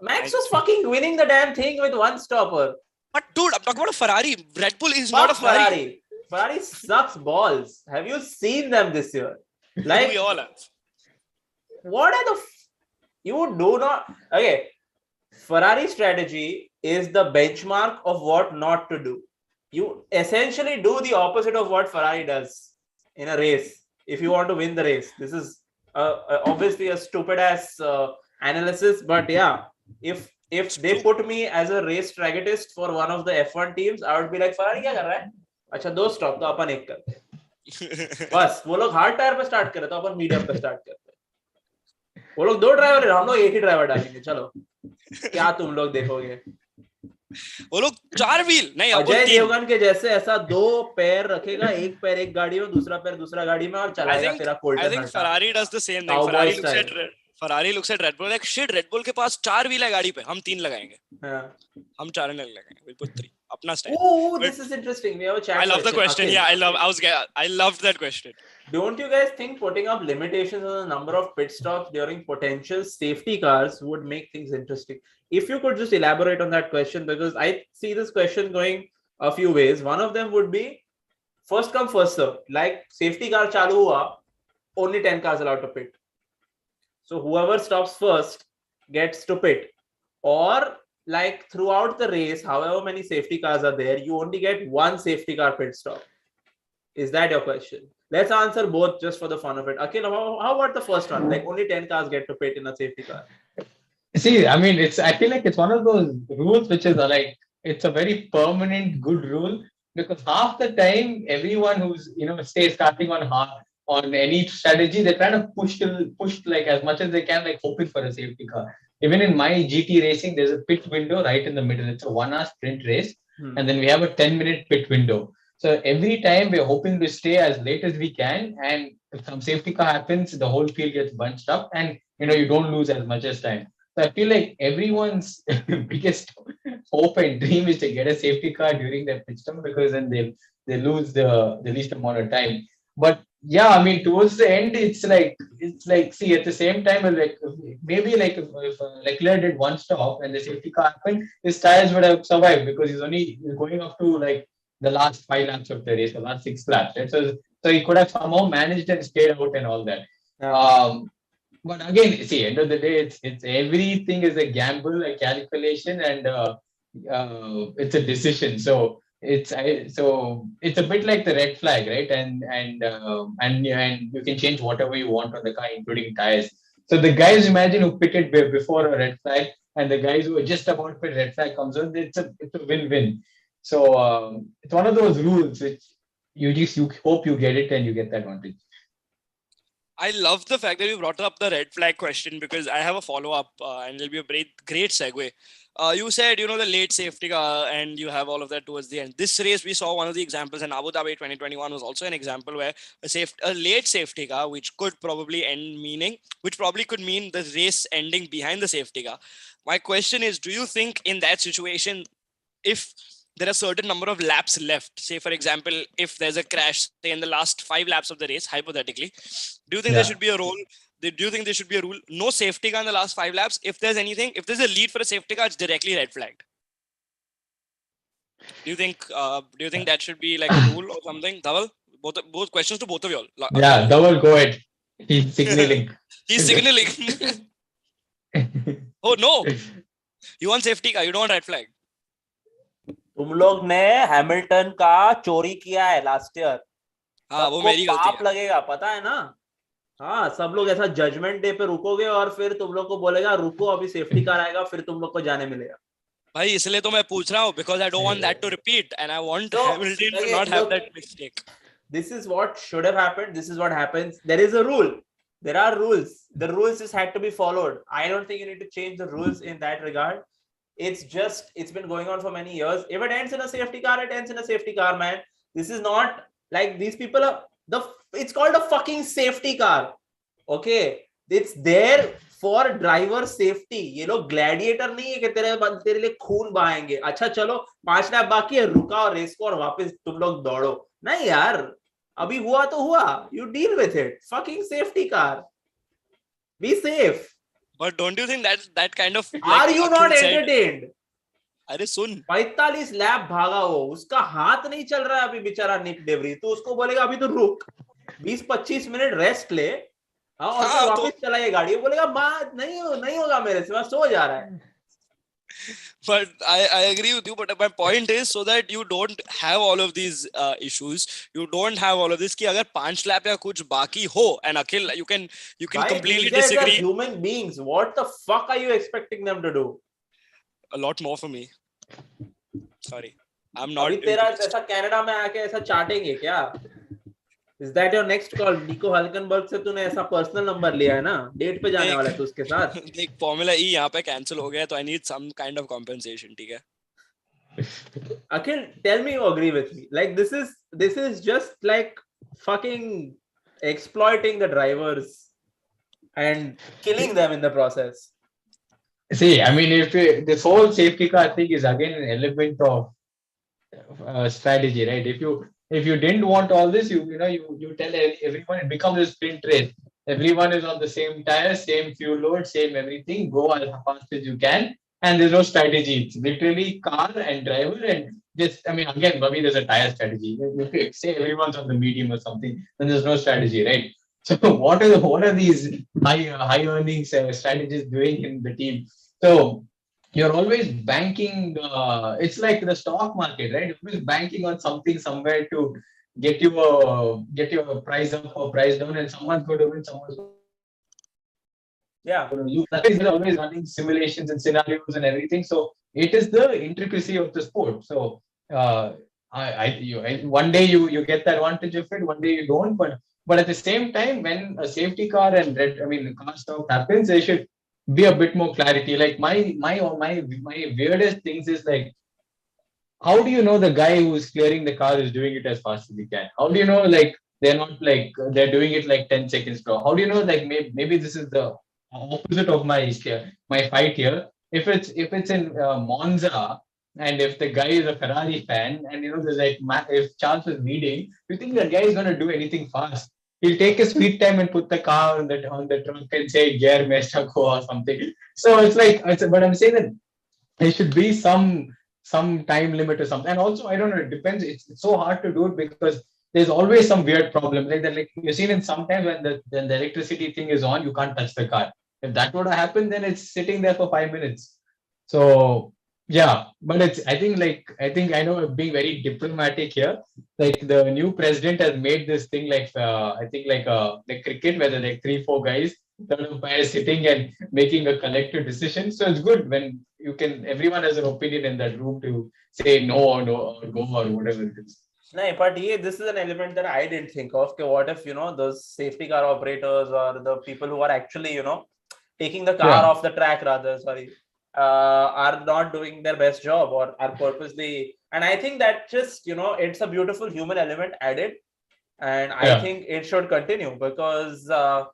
Max was fucking winning the damn thing with 1 stopper. But dude, I'm talking about a Ferrari. Red Bull is not a Ferrari. Ferrari sucks balls. Have you seen them this year? Like we all have. What are the you do not okay. Ferrari strategy is the benchmark of what not to do. You essentially do the opposite of what Ferrari does in a race if you want to win the race. This is obviously a stupid ass analysis, but yeah, if they put me as a race strategist for one of the F1 teams, I would be like, Ferrari क्या कर रहा है? अच्छा 2 stop तो अपन 1 करते हैं. बस वो लोग हार्ड टायर पे स्टार्ट कर रहे तो अपन मीडियम पे स्टार्ट करते हैं. वो लोग 2 ड्राइवर है, हम लोग 1 ही ड्राइवर डालेंगे. चलो क्या तुम लोग देखोगे? वो लोग 4 व्हील नहीं, अजय देवगन के जैसे ऐसा 2 पैर रखेगा, 1 पैर एक गाड़ी में, दूसरा पैर दूसरा गाड़ी में, और चलाएगा तेरा Colton. I think Ferrari does the same thing. Ferrari looks at Red Bull like, shit, Red Bull के पास 4 व्हील है गाड़ी पे, हम 3 लगाएंगे. हम 4 नहीं लगाएंगे, we'll put 3. अपना style. Oh, this is interesting. We have a chat. I love the question. Yeah, I loved that question. Don't you guys think putting up limitations on the number of pit stops during potential safety cars would make things interesting? If you could just elaborate on that question, because I see this question going a few ways. One of them would be first come first serve. Like safety car chalu hua, only 10 cars allowed to pit. So whoever stops first gets to pit. Or like throughout the race, however many safety cars are there, you only get 1 safety car pit stop. Is that your question? Let's answer both just for the fun of it. Akhil, how about the first one? Like only 10 cars get to pit in a safety car. See, I mean, I feel like it's one of those rules which is like, it's a very permanent good rule, because half the time everyone who's stays starting on any strategy, they're trying to push like as much as they can, like hoping for a safety car. Even in my GT racing, there's a pit window right in the middle. It's a 1-hour sprint race, and then we have a 10-minute pit window. So every time we're hoping to stay as late as we can, and if some safety car happens, the whole field gets bunched up, and you don't lose as much as time. So I feel like everyone's biggest hope and dream is to get a safety car during that pit stop, because then they lose the least amount of time. But yeah, I mean, towards the end, it's like see, at the same time, like maybe like if Leclerc did one stop and the safety car happened, his tires would have survived, because he's going up to like the last 5 laps of the race, the last 6 laps, right? So he could have somehow managed and stayed out and all that. But again, see, end of the day, it's everything is a gamble, a calculation, and it's a decision. So it's a bit like the red flag, right? And you can change whatever you want on the car, including tires. So the guys, imagine, who pitted before a red flag, and the guys who are just about to red flag comes on, it's a win-win. So it's one of those rules which you hope you get it and you get that advantage. I love the fact that you brought up the red flag question, because I have a follow-up and it'll be a great segue. You said, the late safety car, and you have all of that towards the end. This race, we saw one of the examples, and Abu Dhabi 2021 was also an example where a late safety car, which could probably could mean the race ending behind the safety car. My question is, do you think in that situation, if there are a certain number of laps left, say for example, if there's a crash, say in the last 5 laps of the race, hypothetically, do you think there should be a rule? Do you think there should be a rule? No safety car in the last 5 laps. If there's a lead for a safety car, it's directly red flagged. Do you think that should be like a rule or something? Dhaval, both questions to both of you all. Yeah, Dhaval, go ahead. He's signaling. He's signaling. Oh no! You want safety car, you don't want red flag. तुम लोग ने Hamilton का चोरी किया है last year. हाँ, वो मेरी गलती पाप लगेगा, पता है ना. हाँ, सब लोग ऐसा जजमेंट डे पे रुकोगे और फिर तुम लोग को बोलेगा रुको, अभी सेफ्टी कार आएगा, फिर तुम लोग को जाने मिलेगा. भाई, इसलिए तो मैं पूछ रहा हूँ, because I don't want that to repeat and I want Hamilton to not have that mistake. This is what should have happened. This is what happens. There is a rule. There are rules. The rules just had to be followed. I don't think you need to change the rules in that regard. It's been going on for many years. If it ends in a safety car, it ends in a safety car, man. This is not like these people are it's called a fucking safety car. Okay. It's there for driver safety. ये लोग gladiator नहीं है कि तेरे लिए खून बहाएंगे. अच्छा चलो 5 लैप बाकी है, रुकाओ रेस को और वापस तुम लोग दौड़ो. नहीं यार, अभी हुआ तो हुआ. You deal with it. Fucking safety car. Be safe. But don't you think that kind of... Are you not entertained? अरे सुन, 45 लैप भागा वो, उसका हाथ नहीं चल रहा है अभी बेचारा निक डेवरी. तो उसको बोलेगा अभी तो रुक, 20-25 मिनट रेस्ट ले, और फिर वापस चलाइए गाड़ी. वो बोलेगा बात नहीं होगा मेरे से, मैं सो जा रहा है. But I agree with you, but my point is so that you don't have all of these issues. You don't have all of this कि अगर 5 लैप या कुछ बाकी हो, and Akhil, you can completely disagree. Human beings, what the fuck are you expecting them to do? A lot more for me. Sorry, I'm not. अभी तेरा ऐसा Canada में आके ऐसा चाटेंगे क्या? Is that your next call? निको हल्कनबर्ग से तूने ऐसा पर्सनल नंबर लिया है ना? डेट पे जाने वाला है तू उसके साथ. देख, फॉर्मूला ई यहाँ पे कैंसिल हो गया, तो I need some kind of compensation, ठीक है? Akhil, tell me you agree with me. Like this is just like fucking exploiting the drivers and killing them in the process. See, I mean, if this whole safety car thing is again an element of strategy, right? If you didn't want all this, you tell everyone, it becomes a sprint race. Everyone is on the same tire, same fuel load, same everything. Go as fast as you can, and there's no strategy. It's literally car and driver, and just, I mean, again, maybe there's a tire strategy. If you say everyone's on the medium or something, then there's no strategy, right? So what are these high earnings strategies doing in the team? So you're always banking. It's like the stock market, right? You're always banking on something somewhere to get your price up or price down, and someone's going to win, someone's going to lose. That is always running simulations and scenarios and everything. So it is the intricacy of the sport. So one day you get the advantage of it, one day you don't. But at the same time, when a safety car and car stop happens, there should be a bit more clarity. Like my weirdest things is like, how do you know the guy who's clearing the car is doing it as fast as he can? How do you know like they're not like they're doing it like 10 seconds slow? How do you know like maybe this is the opposite of my fight here? If it's in Monza and if the guy is a Ferrari fan, and there's like if Charles is leading, you think that guy is going to do anything fast? He'll take his sweet time and put the car on the trunk and say "Gear Mesta Go" or something. So it's like, but I'm saying that there should be some time limit or something. And also, I don't know, it depends. It's so hard to do it because there's always some weird problem. Like that, like you've seen in sometimes when the electricity thing is on, you can't touch the car. If that would have happened, then it's sitting there for 5 minutes. So yeah, but I think I know I'm being very diplomatic here. Like the new president has made this thing like I think like cricket, where there are like 3-4 guys, third umpire sitting and making a collective decision. So it's good when everyone has an opinion in that room to say no or go or whatever it is. No, but this is an element that I didn't think of. Okay, what if those safety car operators or the people who are actually taking the car off the track are not doing their best job or are purposely, and I think that just it's a beautiful human element added, and I think it should continue because I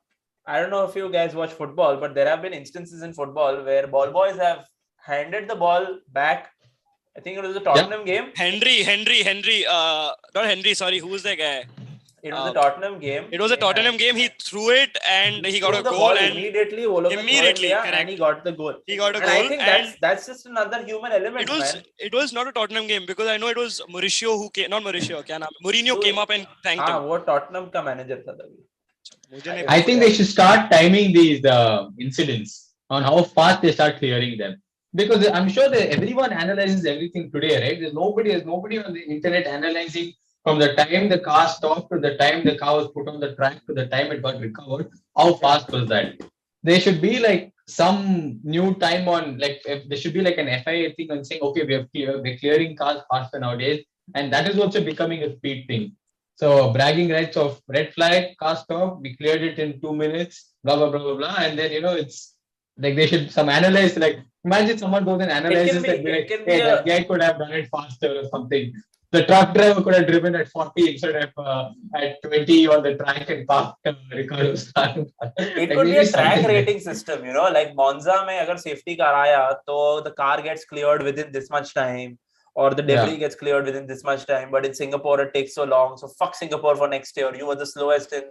don't know if you guys watch football, but there have been instances in football where ball boys have handed the ball back. I think it was a Tottenham game. Henry. Not Henry, sorry. Who was that guy? It was a Tottenham game. It was a Tottenham game. He threw it and he got a goal. And immediately, and he got the goal. He got a goal. I think that's just another human element. It was not a Tottenham game because I know it was Mourinho who came. Not Mourinho. Mourinho came up and thanked him. वो Tottenham का manager था तभी. I think they should start timing these incidents on how fast they start clearing them. Because I'm sure that everyone analyzes everything today, right? There's nobody on the internet analyzing from the time the car stopped to the time the car was put on the track to the time it got recovered. How fast was that? There should be like some new time on, like if there should be like an FIA thing on saying, okay, we're clearing cars faster nowadays, and that is also becoming a speed thing. So bragging rights of red flag, car stop, we cleared it in 2 minutes, blah blah blah blah blah, and then it's like they should some analyze, like imagine someone goes and analyzes that, that guy could have done it faster or something. The truck driver could have driven at 40 instead of at 20 on the track and parked Ricardo's car. It could be a track rating system, like Monza mein agar safety car aaya, so the car gets cleared within this much time, or the debris gets cleared within this much time. But in Singapore, it takes so long. So fuck Singapore for next year. You were the slowest in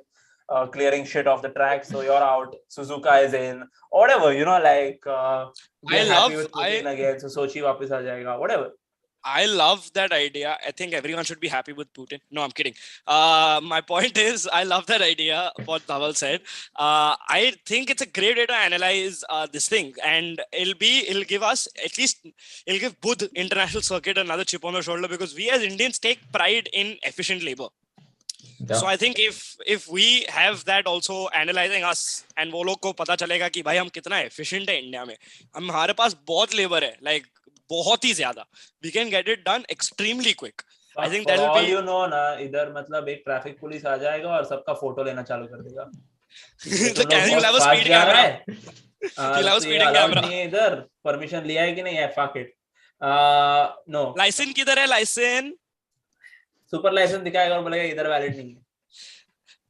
clearing shit off the track, so you're out. Suzuka is in, or whatever, like I love with Putin again, so Sochi वापस आ जाएगा, whatever. I love that idea. I think everyone should be happy with Putin. No, I'm kidding. My point is, I love that idea, what Dhaval said. I think it's a great way to analyze this thing. And it'll give us, at least, it'll give Budh International Circuit another chip on the shoulder, because we as Indians take pride in efficient labor. Yeah. So I think if we have that also analyzing us, and वो लोग को पता चलेगा कि भाई हम कितना efficient है इंडिया में, हमारे पास बहुत labor है, like बहुत ही ज़्यादा, we can get it done extremely quick. I think that will be. ना इधर मतलब एक ट्रैफिक पुलिस आ जाएगा और सबका फोटो लेना चालू कर देगा. So can you have a speed camera? You'll have a speeding camera. इधर permission लिया है कि नहीं? Yeah, fuck it. No. License किधर है? License? Super license दिखाएगा और बोलेगा इधर valid नहीं है.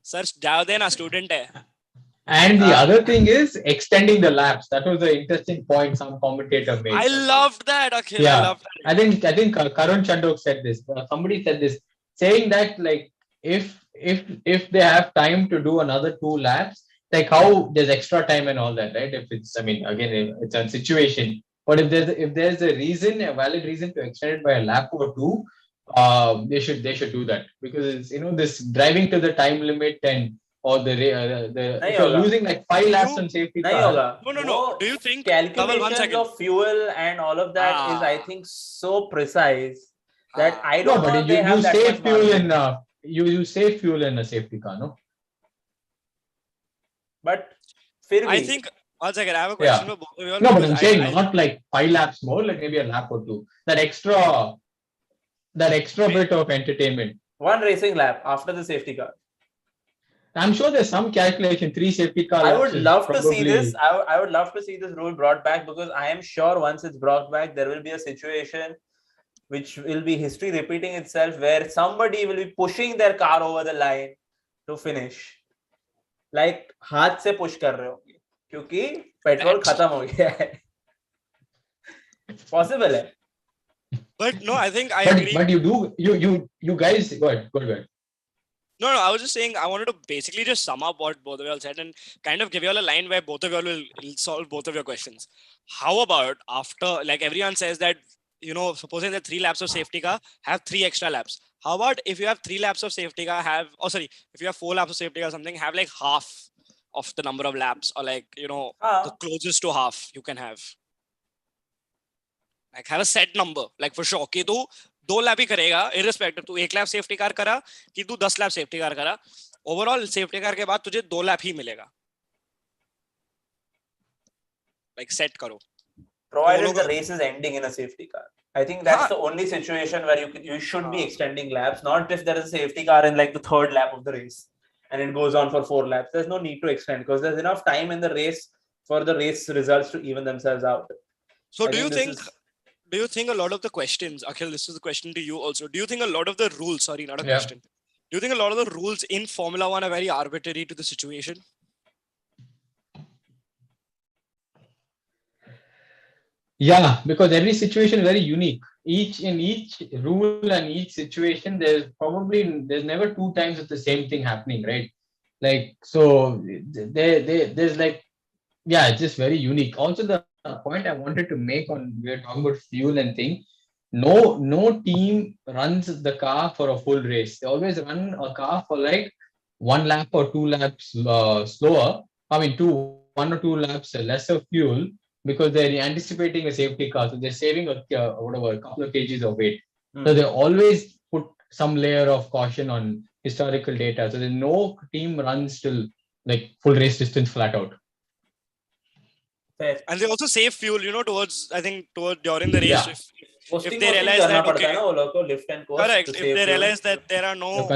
Sir, जाओ देना, student है. And the other thing is extending the laps. That was an interesting point some commentator made. I loved that, Akhil. Yeah. I loved that. I think Karun Chandok said this. Somebody said this, saying that like if they have time to do another 2 laps, like how there's extra time and all that, right? If it's, I mean, again, it's a situation. But if there's a valid reason to extend it by a lap or 2, they should do that, because it's this driving to the time limit and. Or if you're losing like 5 laps on safety car. No. Do you think calculations of fuel and all of that is, I think, so precise that I don't know. But you save fuel in you save fuel in a safety car, no? But I think. One second, I have a question for both of you all. No, but I'm saying not like 5 laps more, like maybe a lap or 2. That extra bit of entertainment. 1 racing lap after the safety car. I'm sure there's some calculation. 3 safety car. I would love to see this. I would love to see this rule brought back, because I am sure once it's brought back, there will be a situation which will be history repeating itself, where somebody will be pushing their car over the line to finish. Like हाथ से push कर रहे होंगे, क्योंकि petrol खत्म हो गया है. Possible है. But no, I think I agree. But you guys go ahead. No, I was just saying I wanted to basically just sum up what both of you all said and kind of give you all a line where both of you all will solve both of your questions. How about after, like everyone says that, supposing that 3 laps of safety car, have 3 extra laps. How about if you have 3 laps of safety car, if you have 4 laps of safety car or something, have like half of the number of laps, or like, the closest to half you can have. Like have a set number, like for sure, कि तू 2 lap ही करेगा irrespective, तू 1 lap safety car करा कि तू 10 lap safety car करा, overall safety car के बाद तुझे 2 लैप ही मिलेगा. Like set करो. Provided the race is ending in a safety car. I think that's the only situation where you should be extending laps, not if there is a safety car in like the 3rd lap of the race and it goes on for 4 laps. There's no need to extend because there's enough time in the race for the race results to even themselves out. So do you think a lot of the questions, Akhil, this is the question to you also. Do you think a lot of the rules, sorry, not a question. Do you think a lot of the rules in Formula 1 are very arbitrary to the situation? Yeah, because every situation is very unique. In each rule and each situation, there's never 2 times of the same thing happening, right? Like, so there's like, yeah, it's just very unique. Also, the point I wanted to make we were talking about fuel and thing. No team runs the car for a full race. They always run a car for like 1 lap or 2 laps slower. I mean, 1 or 2 laps lesser fuel because they're anticipating a safety car. So they're saving a couple of kgs of weight. So they always put some layer of caution on historical data. So there's no team runs till like full race distance flat out. And they also save fuel, towards during the race. Yeah. If they realize that, correct. If they realize that there are no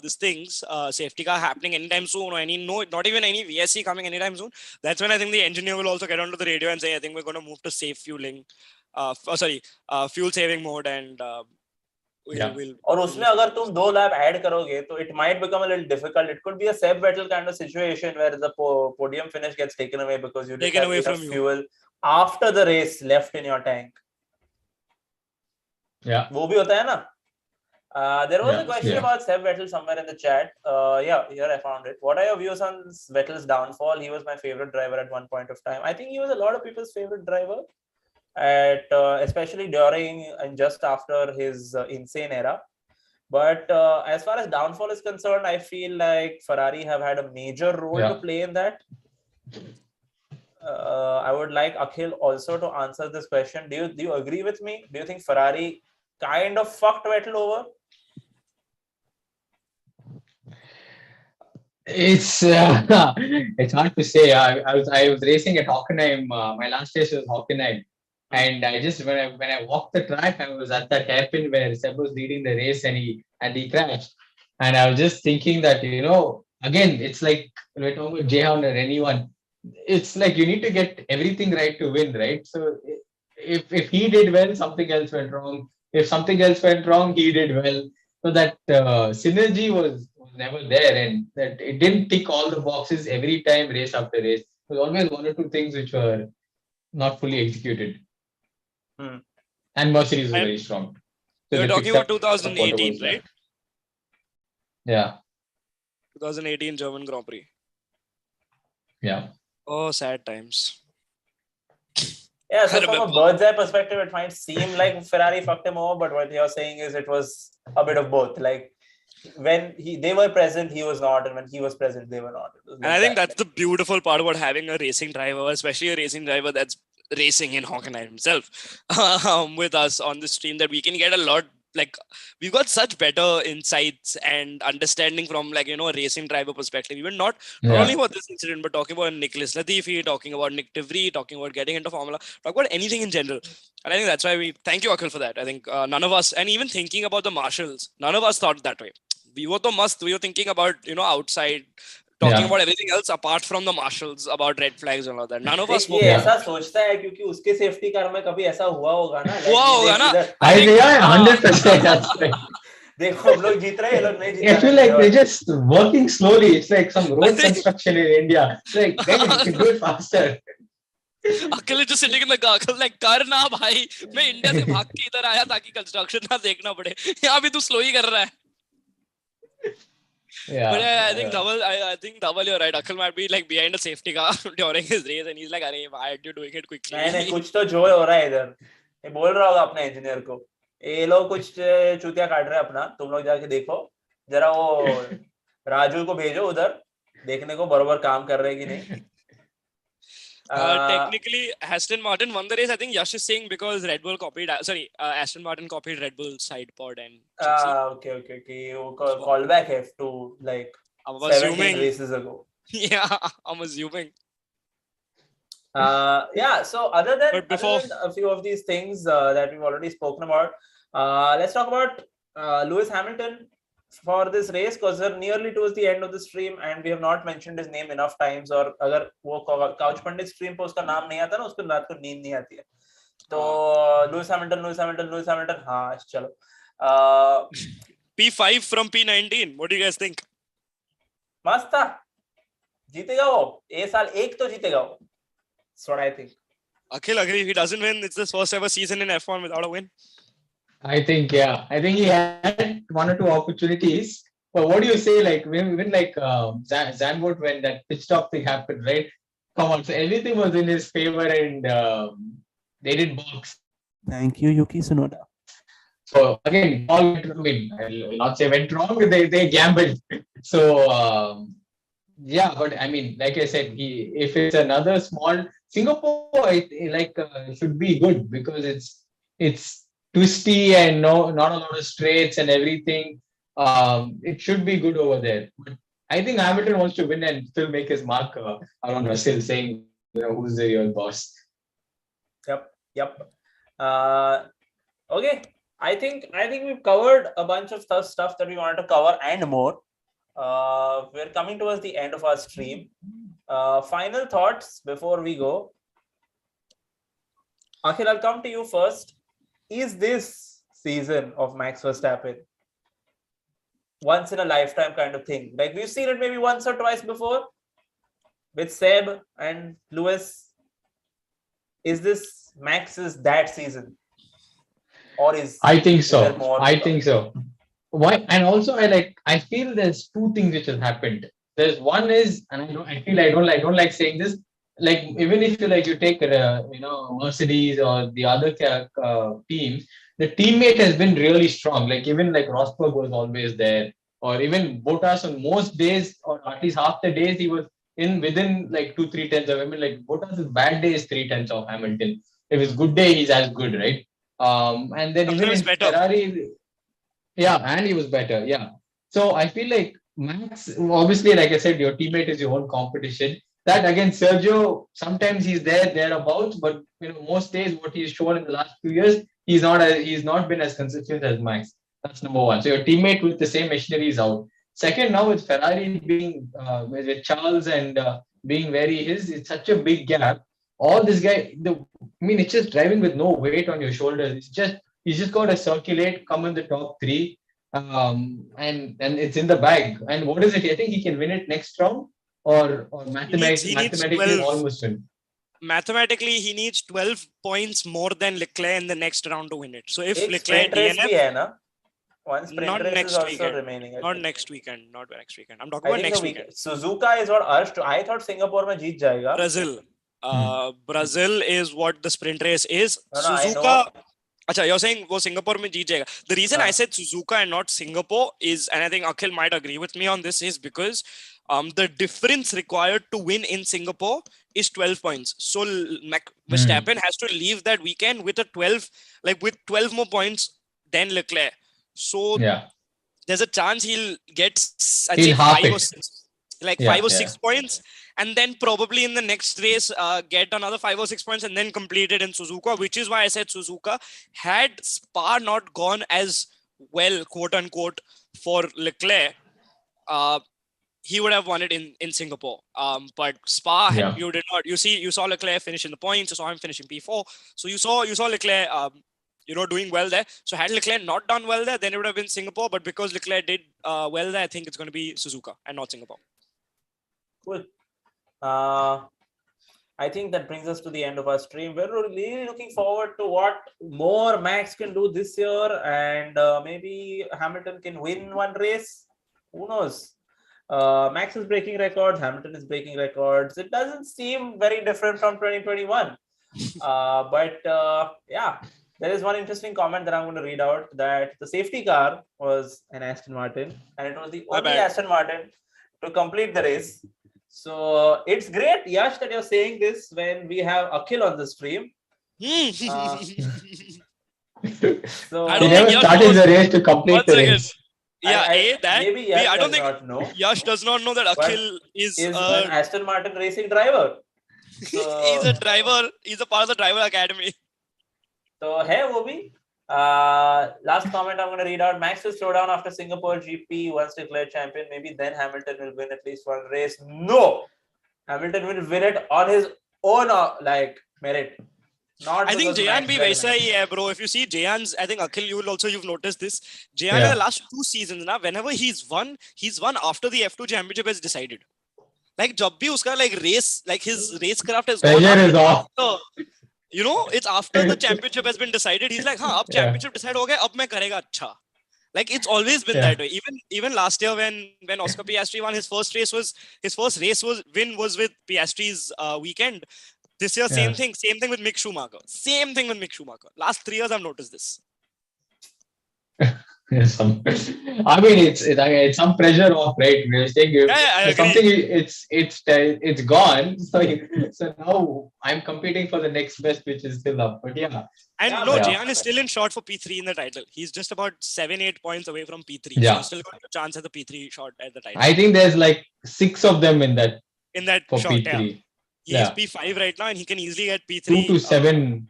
these things, safety car happening anytime soon, or not even any VSC coming anytime soon, that's when I think the engineer will also get onto the radio and say, I think we're going to move to safe fueling, fuel saving mode, and और उसमें अगर तुम 2 lap add करोगे तो it might become a little difficult. It could be a Seb Vettel kind of situation where the podium finish gets taken away because you didn't have enough fuel after the race left in your tank. Yeah, वो भी होता है ना. There was a question about Seb Vettel somewhere in the chat. Here I found it. What are your views on Vettel's downfall? He was my favorite driver at one point of time. I think he was a lot of people's favorite driver especially during and just after his insane era. But as far as downfall is concerned, I feel like Ferrari have had a major role to play in that. I would like Akhil also to answer this question. Do you agree with me? Do you think Ferrari kind of fucked Vettel over? It's hard to say. I was racing at Hockenheim. My last race was Hockenheim. And I just when I walked the track, I was at that hairpin where Seb was leading the race and he crashed. And I was just thinking that, again, it's like when we're talking about Jehan or anyone, it's like you need to get everything right to win, right? So if he did well, something else went wrong. If something else went wrong, he did well. So that synergy was never there, and that it didn't tick all the boxes every time, race after race. There was always 1 or 2 things which were not fully executed. And Mercedes was very strong. So you're talking about 2018, right? Yeah. 2018 German Grand Prix. Yeah. Oh, sad times. Yeah, so from a bird's eye perspective, it might seem like Ferrari fucked him over, but what you're saying is it was a bit of both. Like when they were present, he was not, and when he was present, they were not. And I think that's the beautiful part about having a racing driver, especially a racing driver that's racing in Hockenheim himself with us on the stream, that we can get a lot, like we've got such better insights and understanding from a racing driver perspective, even not only about this incident, but talking about Nicholas Latifi, talking about Nick de Vries, talking about getting into Formula, talk about anything in general. And I think that's why we thank you, Akhil, for that. I think none of us, and even thinking about the marshals, none of us thought that way. We were thinking about outside, talking about everything else apart from the marshals, about red flags and all that. None of us spoke. ये ऐसा सोचता है क्योंकि उसके safety car में कभी ऐसा हुआ होगा ना. I think 100%. देखो हम लोग जीत रहे हैं, ये लोग नहीं जीत रहे. I feel like they're just working slowly. It's like some road construction in India. It's like, hey, you can do it faster. Akhil is just sitting in the car. Akhil like, करना भाई, मैं India से भाग के इधर आया ताकि construction ना देखना पड़े. यहाँ भी तू slow ही कर रहा है. Yeah. But I think I think Dhaval, you're right. Akhil might be like behind a safety car during his race, and he's like, "Arey, why are you doing it quickly?" नहीं कुछ तो जोर हो रहा है इधर. ये बोल रहा होगा अपने इंजीनियर को, ये लोग कुछ चूतिया काट रहे हैं अपना, तुम लोग जाके देखो जरा, वो राजू को भेजो उधर देखने को बरोबर काम कर रहे हैं कि नहीं. Technically, Aston Martin won the race. I think Yash is saying because Red Bull copied. Aston Martin copied Red Bull side pod and. Okay. Callback have to like 17 races ago. Yeah, I'm assuming. Yeah. So other than a few of these things that we've already spoken about, let's talk about Lewis Hamilton for this race, because we're nearly towards the end of the stream and we have not mentioned his name enough times. और अगर वो couch पंडित stream पे उसका नाम नहीं आता ना, उसको रात को नींद नहीं आती है. तो Lewis Hamilton. हाँ चलो. P5 from P19. What do you guys think? मस्त था. जीतेगा वो. ये साल एक तो जीतेगा वो. That's what I think. Akhil, agree. If he doesn't win, it's his first ever season in F1 without a win. I think he had one or two opportunities. But what do you say? Like when like Zandvoort, when that pit stop thing happened, right? Come on, so everything was in his favor, and they did box. Thank you, Yuki Tsunoda. So again, all went wrong. I'll not say went wrong. They gambled. So yeah, but I mean, like I said, if it's another small Singapore, should be good because it's twisty and not a lot of straights and everything. It should be good over there. But I think Hamilton wants to win and still make his mark around Russell, saying, who's the real boss. Yep. Okay. I think we've covered a bunch of stuff that we wanted to cover and more. We're coming towards the end of our stream. Final thoughts before we go. Akhil, I'll come to you first. Is this season of Max Verstappen once in a lifetime kind of thing? Like we've seen it maybe once or twice before with Seb and Lewis. Is this Max's that season? Or I think so. Why? And also I feel there's two things which have happened. There's one is, and I don't like saying this, like even if you take Mercedes or the other teams, the teammate has been really strong. Like even like Rosberg was always there, or even Bottas on most days, or at least half the days he was within like 2-3 tenths of. I mean, like Bottas's bad day is 3 tenths of Hamilton. If it's good day, he's as good, right? And then even in Ferrari, and he was better. Yeah. So I feel like Max, obviously, like I said, your teammate is your own competition. That again, Sergio, sometimes he's thereabouts, but most days what he's shown in the last few years, he's not been as consistent as Max. That's number one. So your teammate with the same machinery is out. Second, now with Ferrari being with Charles and being it's such a big gap. All this guy, it's just driving with no weight on your shoulders. He's just got to circulate, come in the top 3, and it's in the bag. And what is it? I think he can win it next round. Or mathematically almost win. Mathematically, he needs 12 points more than Leclerc in the next round to win it. So if Leclerc DNF, one sprint race is also remaining. Not next weekend. I'm talking about next weekend. Suzuka is what Arsh. I thought Singapore mein jeet jayega. Brazil is what the sprint race is. Suzuka. Acha, you're saying Singapore mein jeet jayega. The reason I said Suzuka and not Singapore is, and I think Akhil might agree with me on this, is because the difference required to win in Singapore is 12 points. So Verstappen has to leave that weekend with 12 more points than Leclerc. So there's a chance he'll get 5 or 6 points, and then probably in the next race get another 5 or 6 points and then complete it in Suzuka, which is why I said Suzuka. Had Spa not gone as well, quote unquote, for Leclerc, he would have won it in Singapore. But Spa, you did not. You saw Leclerc finish in the points. You saw him finishing P4. So you saw Leclerc, doing well there. So had Leclerc not done well there, then it would have been Singapore. But because Leclerc did well there, I think it's going to be Suzuka and not Singapore. Cool. I think that brings us to the end of our stream. We're really looking forward to what more Max can do this year, and maybe Hamilton can win one race. Who knows? Max is breaking records. Hamilton is breaking records. It doesn't seem very different from 2021. Yeah, there is one interesting comment that I'm going to read out, that the safety car was an Aston Martin, and it was the only Aston Martin to complete the race. So it's great, Yash, that you're saying this when we have Akhil on the stream. So he never started the race to complete the race. Yeah, maybe Yash I don't does think not know. Yash does not know that Akhil is an Aston Martin racing driver. So, he's a driver. He's a part of the driver academy. So hey, Wobi. Last comment I'm going to read out. Max will slow down after Singapore GP once declared champion. Maybe then Hamilton will win at least one race. No, Hamilton will win it on his own merit. Not I think Jayan bhi waisa hi hai, bro. If you see Jayan's, I think Akhil, you've noticed this. Jayan in the last 2 seasons, whenever he's won after the F2 championship has decided. Like jab bhi uska race, his racecraft has gone off. You know, it's after the championship has been decided. He's like, ab championship decide ho gaya, ab main karega acha. Like it's always been that way. Even last year when Oscar Piastri won, his first race was win with Piastri's weekend. This year, same thing with Mick Schumacher. Last 3 years, I've noticed this. I mean, it's some pressure off, right? It's gone. So now I'm competing for the next best, which is still up. But Jayan is still in shot for P3 in the title. He's just about 7-8 points away from P3. Yeah. So he's still got a chance at the P3 shot at the title. I think there's 6 of them in that for shot, P3. He is P5 right now, and he can easily get P3. 2 to 7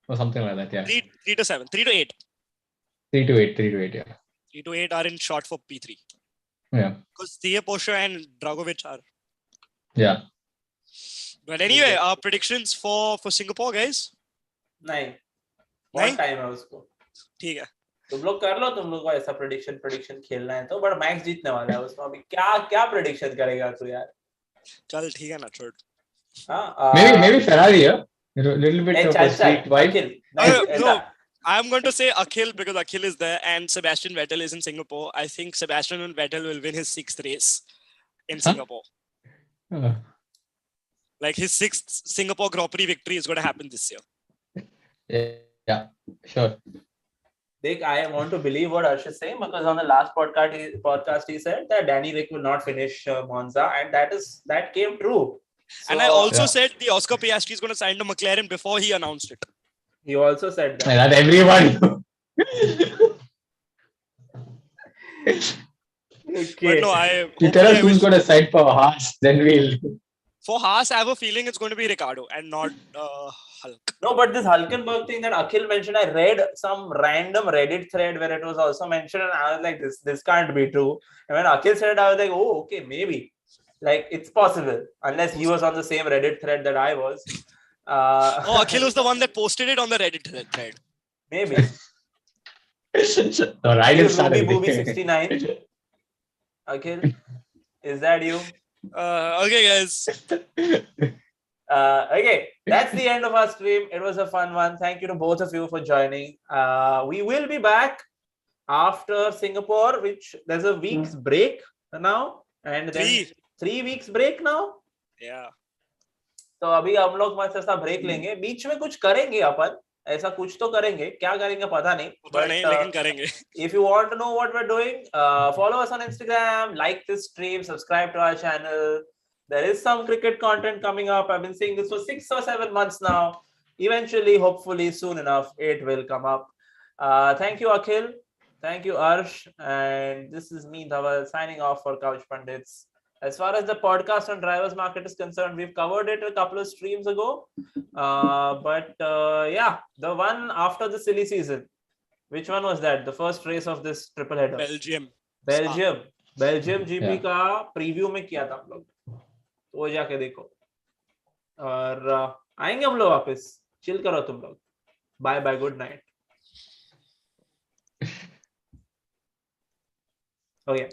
or something like that. Yeah. 3 to 7, 3 to 8. 3 to 8, yeah. 3 to 8 are in shot for P3. Yeah. Because Thea Porsche and Dragovic are. Yeah. But anyway, our predictions for Singapore, guys. 9. What time है उसको? ठीक है. तुम लोग कर लो, तुम लोग को ऐसा prediction खेलना है तो, but Max जीतने वाला है उसमें. अभी क्या prediction करेगा तू यार? चल ठीक है ना, छोड़. Maybe Ferrari, a little bit of a street vibe. No, I'm going to say Akhil because Akhil is there and Sebastian Vettel is in Singapore. I think Sebastian Vettel will win his 6th race in Singapore. Like his 6th Singapore Grand Prix victory is going to happen this year. Yeah, sure. I want to believe what Arsh is saying because on the last podcast he said that Danny Rick will not finish Monza, and that came true. So, and I also said the Oscar Piastri is going to sign to McLaren before he announced it. He also said that. That everyone. Okay. But no, you tell us who's going to sign for Haas, then we'll. For Haas, I have a feeling it's going to be Ricciardo and not Hulk. No, but this Hulkenberg thing that Akhil mentioned, I read some random Reddit thread where it was also mentioned, and I was like, this can't be true. And when Akhil said it, I was like, oh, okay, maybe. Like, it's possible, unless he was on the same Reddit thread that I was. Akhil was the one that posted it on the Reddit thread. Maybe. No, I didn't start Booby 69. Akhil, is that you? Okay, guys. Okay, that's the end of our stream. It was a fun one. Thank you to both of you for joining. We will be back after Singapore, which there's a week's break now, and then 3 weeks break now. Yeah. तो अभी हम लोग मस्त ऐसा break लेंगे, बीच में कुछ करेंगे अपन, ऐसा कुछ तो करेंगे, क्या करेंगे पता नहीं, लेकिन करेंगे. If you want to know what we're doing, follow us on Instagram, like this stream, subscribe to our channel. There is some cricket content coming up. I've been saying this for 6 or 7 months now. Eventually, hopefully, soon enough, it will come up. Thank you, Akhil. Thank you, Arsh. And this is me, Dhaval, signing off for Couch Pundits. As far as the podcast on drivers market is concerned, we've covered it a couple of streams ago. Yeah, the one after the silly season. Which one was that? The first race of this triple header? Belgium GP का preview में किया था हम लोग. वो जाके देखो. और आएंगे हम लोग वापस. Chill करो तुम लोग. Bye bye. Good night. Okay.